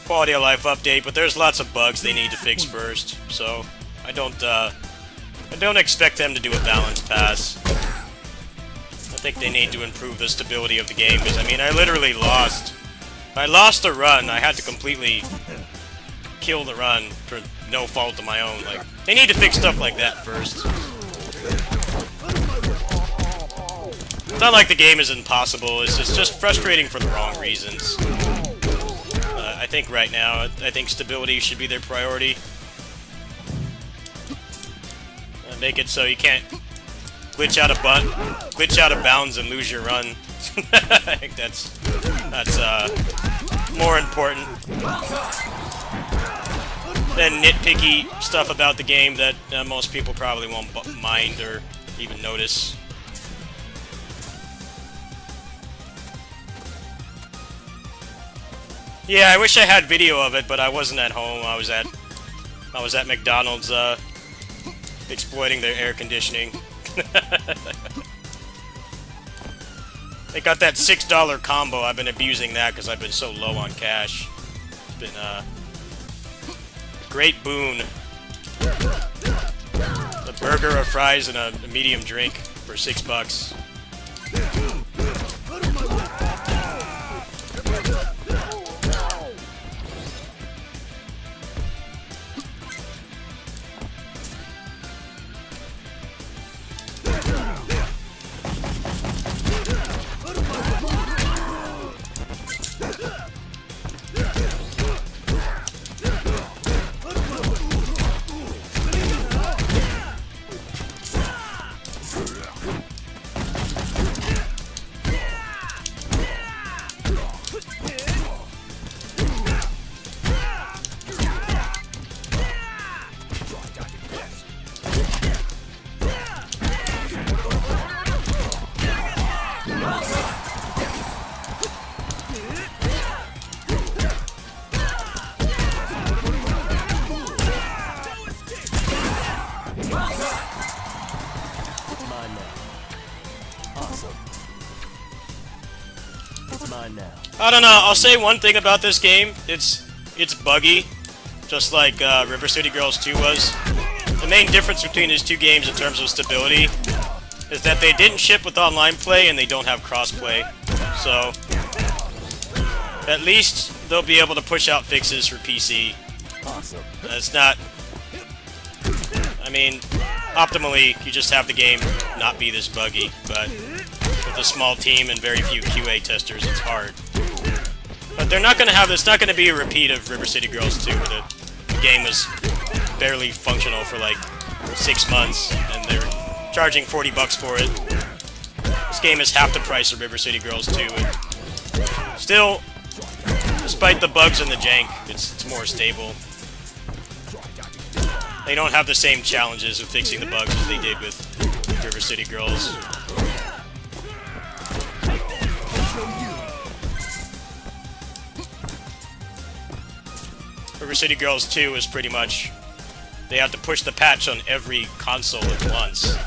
quality of life update, but there's lots of bugs they need to fix first, so I don't expect them to do a balance pass. I think they need to improve the stability of the game, because I mean, I literally lost. I lost the run. I had to completely kill the run for no fault of my own. Like, they need to fix stuff like that first. It's not like the game is impossible, it's just frustrating for the wrong reasons. I think right now, I think stability should be their priority. Make it so you can't glitch out of bounds and lose your run. I think that's more important than nitpicky stuff about the game that most people probably won't mind or even notice. Yeah, I wish I had video of it, but I wasn't at home. I was at McDonald's exploiting their air conditioning. They got that $6 combo. I've been abusing that because I've been so low on cash. It's been a great boon. A burger, a fries, and a medium drink for $6. I don't know, I'll say one thing about this game. It's buggy, just like River City Girls 2 was. The main difference between these two games in terms of stability is that they didn't ship with online play and they don't have crossplay. So, at least they'll be able to push out fixes for PC. Awesome. It's not... I mean, optimally, you just have the game not be this buggy, but with a small team and very few QA testers, it's hard. But they're not going to have this. It's not going to be a repeat of River City Girls 2, where the game was barely functional for like 6 months, and they're charging $40 for it. This game is half the price of River City Girls 2, and still, despite the bugs and the jank, it's more stable. They don't have the same challenges of fixing the bugs as they did with River City Girls. River City Girls 2 is pretty much... They have to push the patch on every console at once.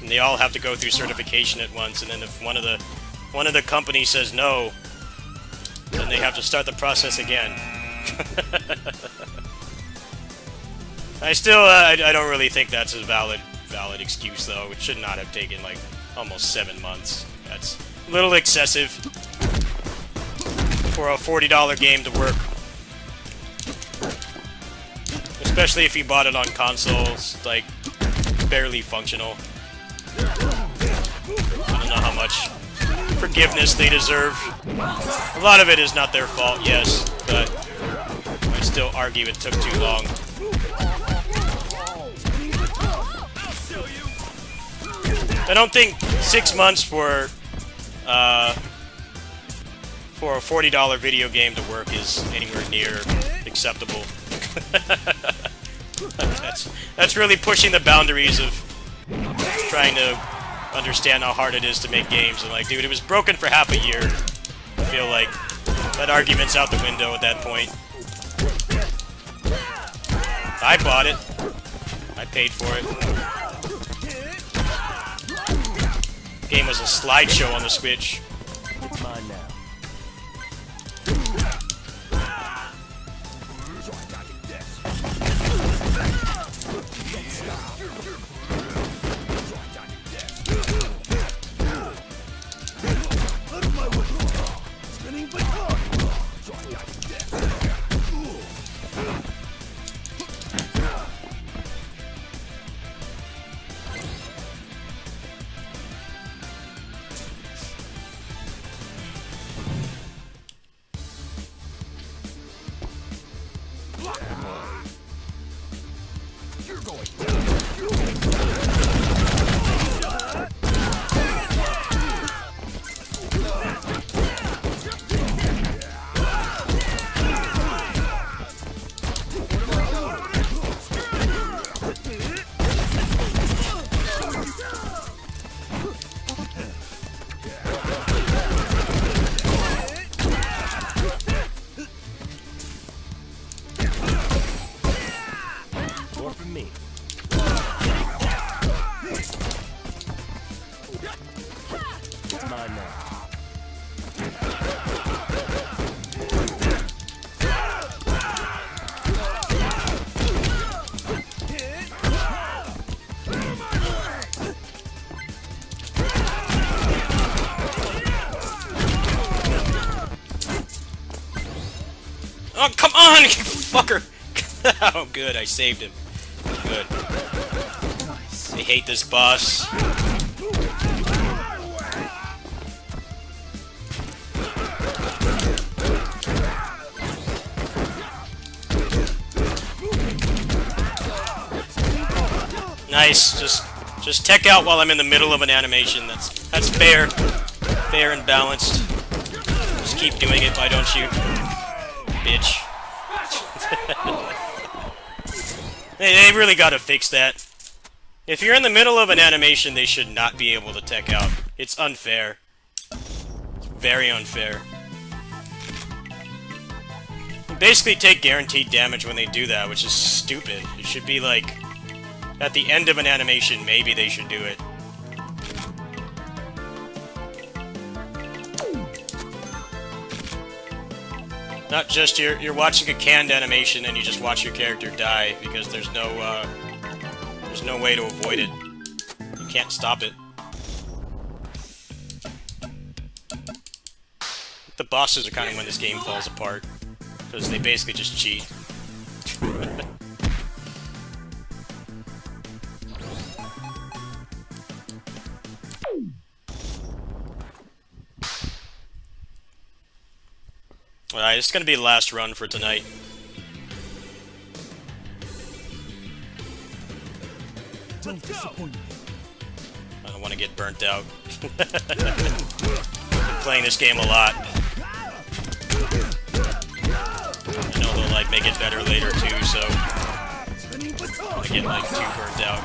And they all have to go through certification at once, and then if one of the companies says no, then they have to start the process again. I don't really think that's a valid excuse, though. It should not have taken, like, almost 7 months. That's a little excessive for a $40 game to work. Especially if you bought it on consoles, like, barely functional. I don't know how much forgiveness they deserve. A lot of it is not their fault, yes, but I still argue it took too long. I don't think 6 months for a $40 video game to work is anywhere near acceptable. That's really pushing the boundaries of trying to understand how hard it is to make games. And like, dude, it was broken for half a year. I feel like that argument's out the window at that point. I bought it. I paid for it. Game was a slideshow on the Switch. It's mine now. More from me. It's mine now. Oh, come on, you fucker! Oh, good, I saved him. Good. Nice. I hate this boss. Nice, just tech out while I'm in the middle of an animation. That's fair. Fair and balanced. Just keep doing it, why don't you? Bitch. They really gotta fix that. If you're in the middle of an animation, they should not be able to tech out. It's unfair. It's very unfair. You basically take guaranteed damage when they do that, which is stupid. It should be like, at the end of an animation, maybe they should do it. Not just you're watching a canned animation and you just watch your character die because there's no way to avoid it. You can't stop it. The bosses are kind of when this game falls apart because they basically just cheat. Alright, it's gonna be the last run for tonight. Don't disappoint me. I don't want to get burnt out. Been playing this game a lot. I know they'll like make it better later too, so I get like too burnt out.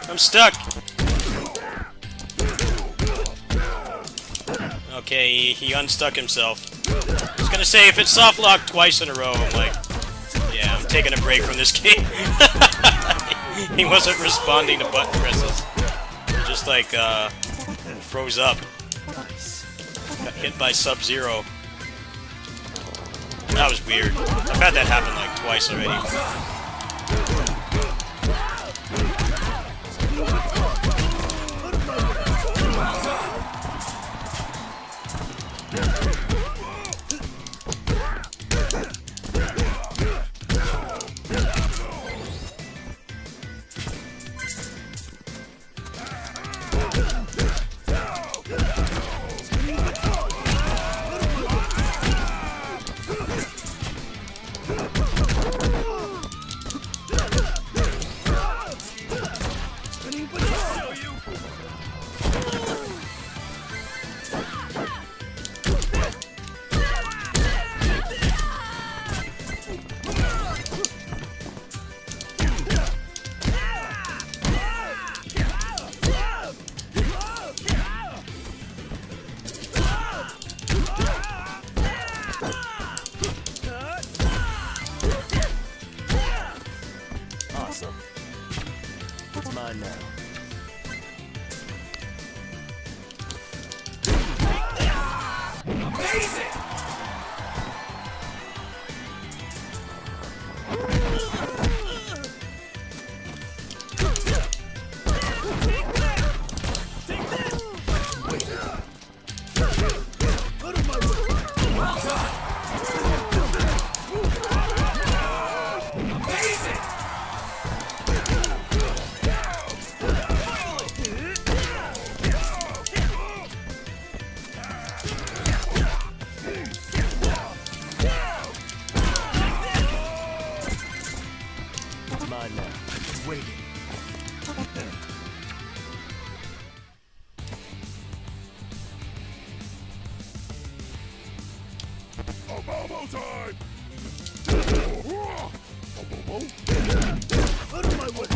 I'm stuck! Okay, he unstuck himself. I was gonna say, if it's soft locked twice in a row, I'm like, yeah, I'm taking a break from this game. He wasn't responding to button presses. He just like, froze up. Got hit by Sub-Zero. That was weird. I've had that happen like twice already. Awesome. It's mine now. Amazing! Well done! Amazing! It's mine now. Waiting. Bobo time! Out of my way.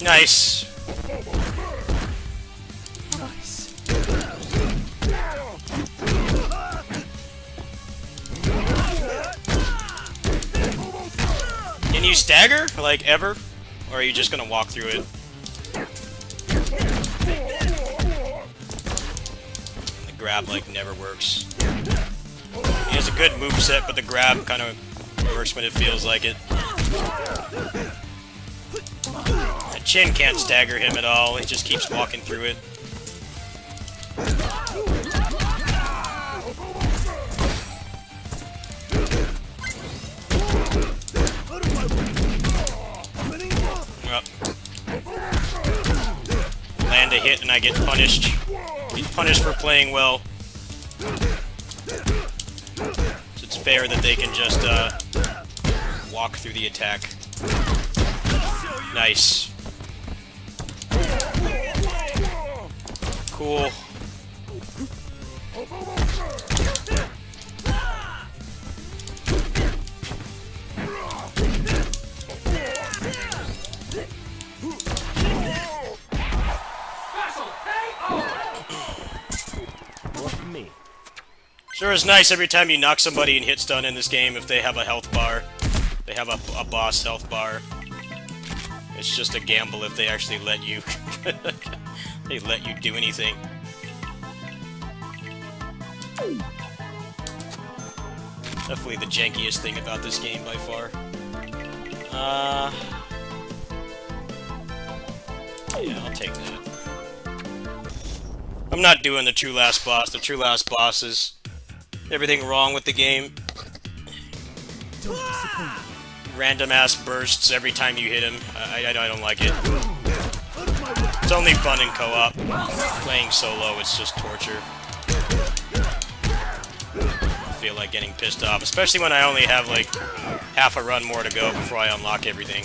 Nice. Nice. Can you stagger, like, ever? Or are you just gonna walk through it? The grab, like, never works. He has a good moveset, but the grab kind of works when it feels like it. Chin can't stagger him at all, he just keeps walking through it. Well, land a hit and I get punished. Get punished for playing well. So it's fair that they can just walk through the attack. Nice. Cool. More for me. Sure is nice every time you knock somebody in hitstun in this game if they have a health bar. They have a boss health bar. It's just a gamble if they actually let you. They let you do anything. Definitely the jankiest thing about this game by far. Yeah, I'll take that. I'm not doing the true last boss. The true last boss is everything wrong with the game. Don't disappoint me. Random ass bursts every time you hit him. I don't like it. It's only fun in co-op. Playing solo, it's just torture. I feel like getting pissed off, especially when I only have like half a run more to go before I unlock everything.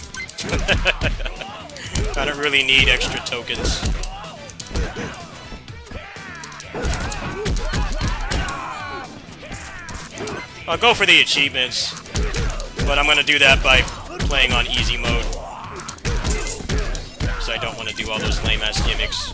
I don't really need extra tokens. I'll go for the achievements, But I'm gonna do that by playing on easy mode. So I don't want to do all those lame-ass gimmicks.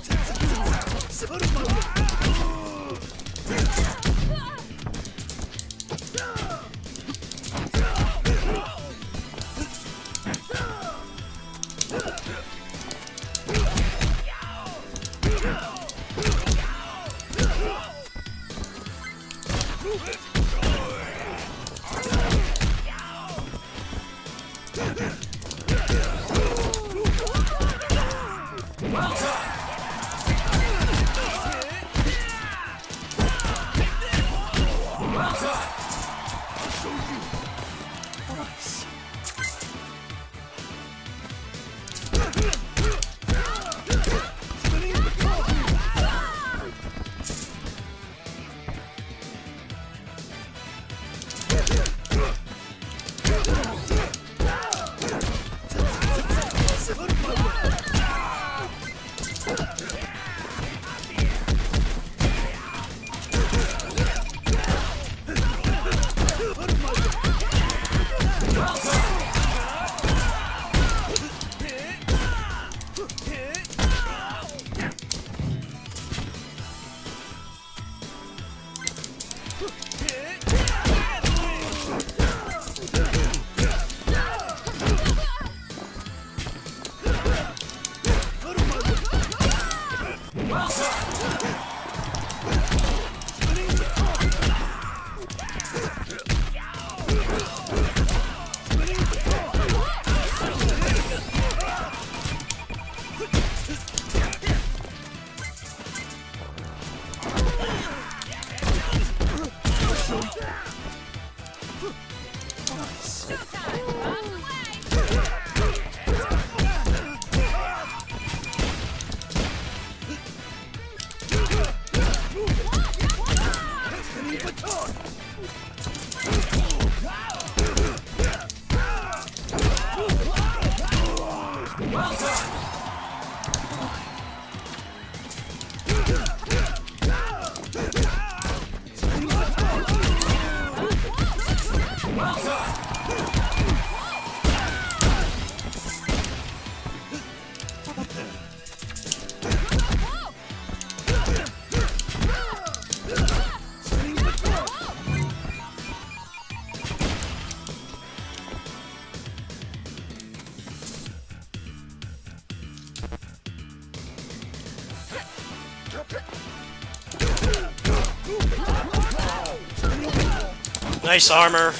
Nice armor.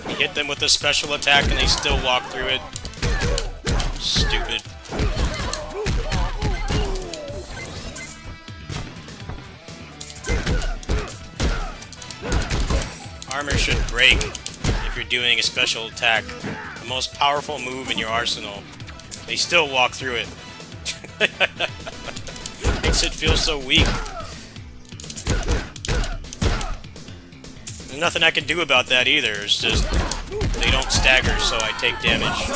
You hit them with a special attack and they still walk through it. Stupid. Armor should break if you're doing a special attack. The most powerful move in your arsenal. They still walk through it. Makes it feel so weak. There's nothing I can do about that either. It's just they don't stagger, so I take damage.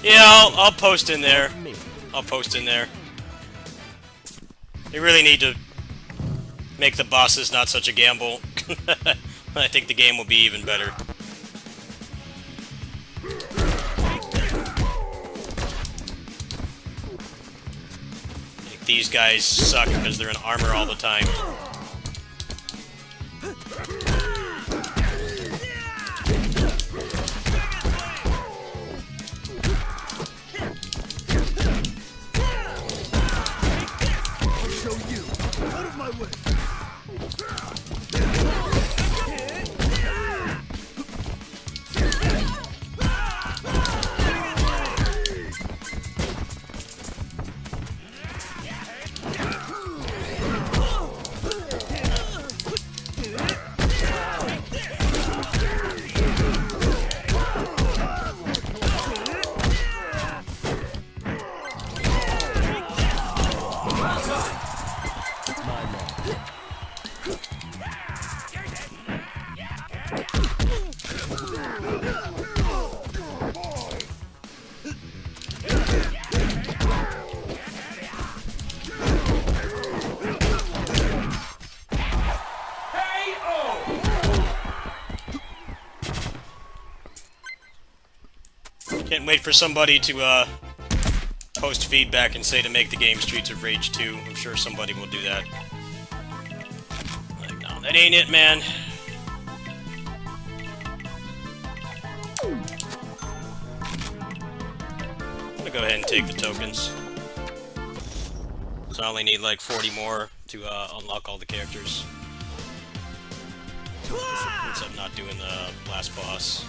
Yeah, I'll post in there. I'll post in there. They really need to make the bosses not such a gamble. I think the game will be even better. Like, these guys suck because they're in armor all the time. Show you. Out of my way. wait for somebody to post feedback and say to make the game Streets of Rage 2. I'm sure somebody will do that. Like, no, that ain't it, man. I'm gonna go ahead and take the tokens. So I only need like 40 more to unlock all the characters. Since I'm not doing the last boss.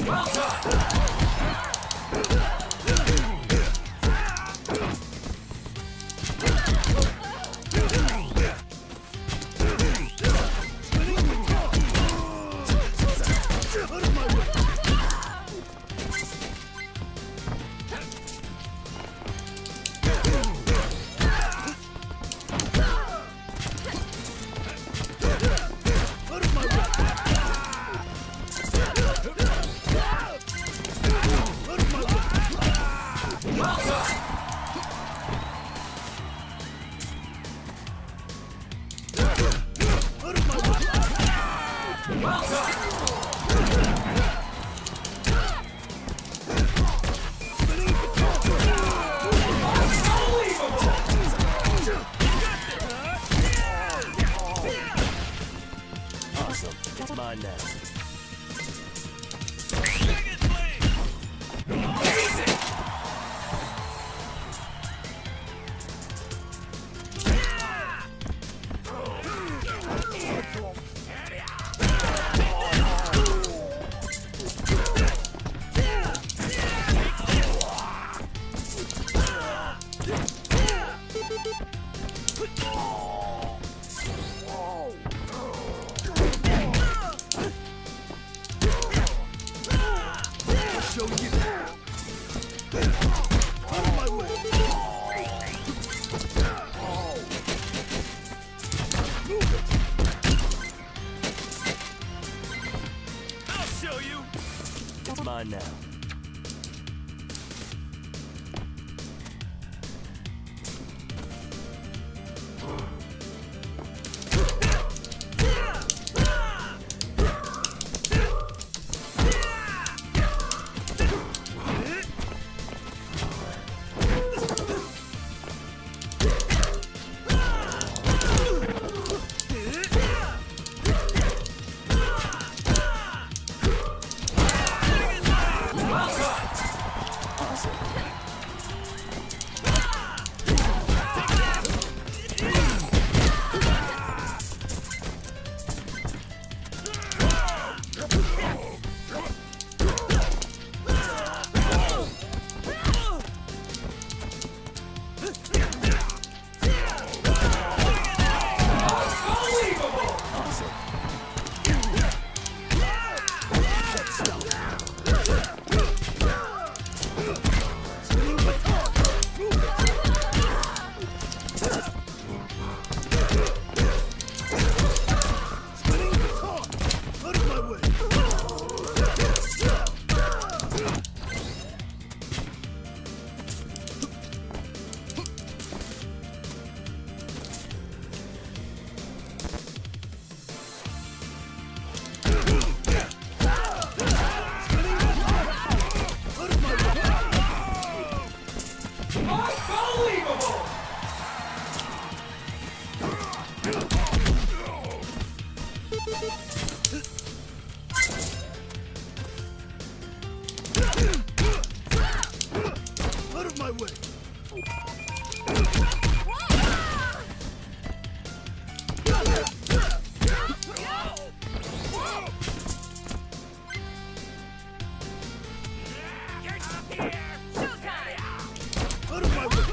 Well done. Awesome. It's mine now. It's mine now. Out of my way! Out of my way!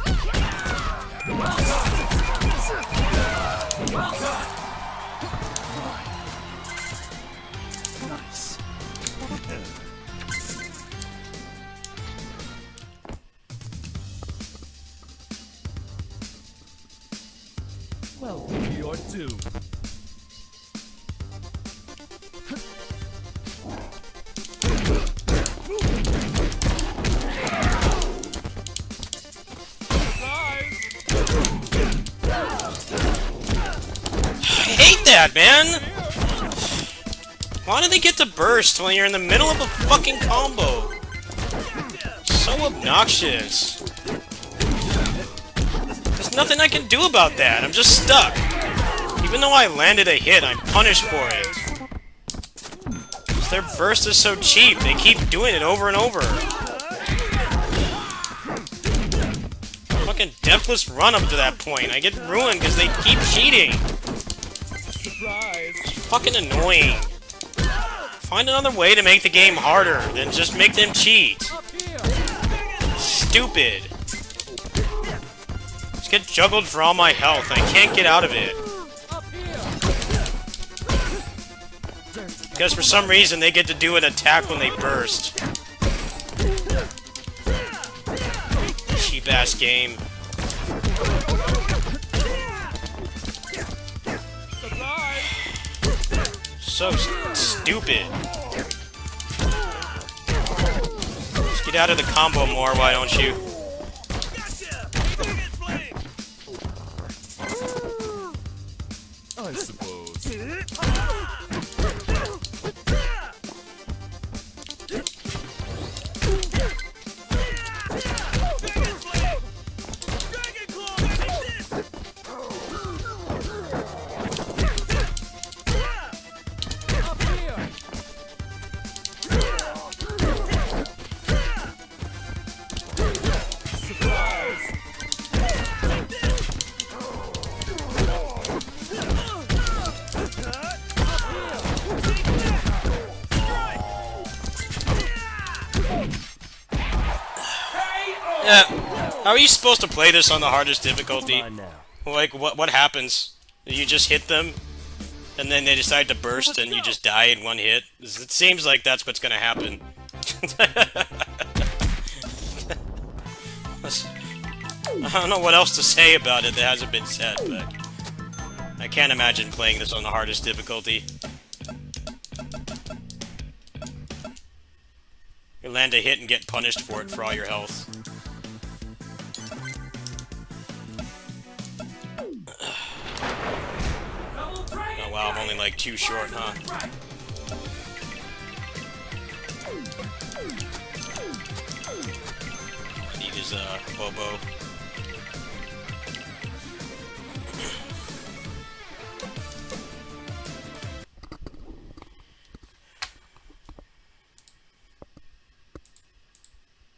Nice. Well, you're due. that, man? Why do they get to burst when you're in the middle of a fucking combo? So obnoxious. There's nothing I can do about that. I'm just stuck. Even though I landed a hit, I'm punished for it. Their burst is so cheap. They keep doing it over and over. Fucking deathless run up to that point. I get ruined because they keep cheating. It's fucking annoying. Find another way to make the game harder than just make them cheat. Stupid. Just get juggled for all my health. I can't get out of it. Because for some reason they get to do an attack when they burst. Cheap ass game. So stupid. Just get out of the combo more, why don't you? I suppose. Yeah. How are you supposed to play this on the hardest difficulty? Mine now. Like, what happens? You just hit them, and then they decide to burst, and you just die in one hit? It seems like that's what's gonna happen. I don't know what else to say about it that hasn't been said, but I can't imagine playing this on the hardest difficulty. You land a hit and get punished for it for all your health. Oh wow, I'm only like 2 short, huh? I need his, Bobo.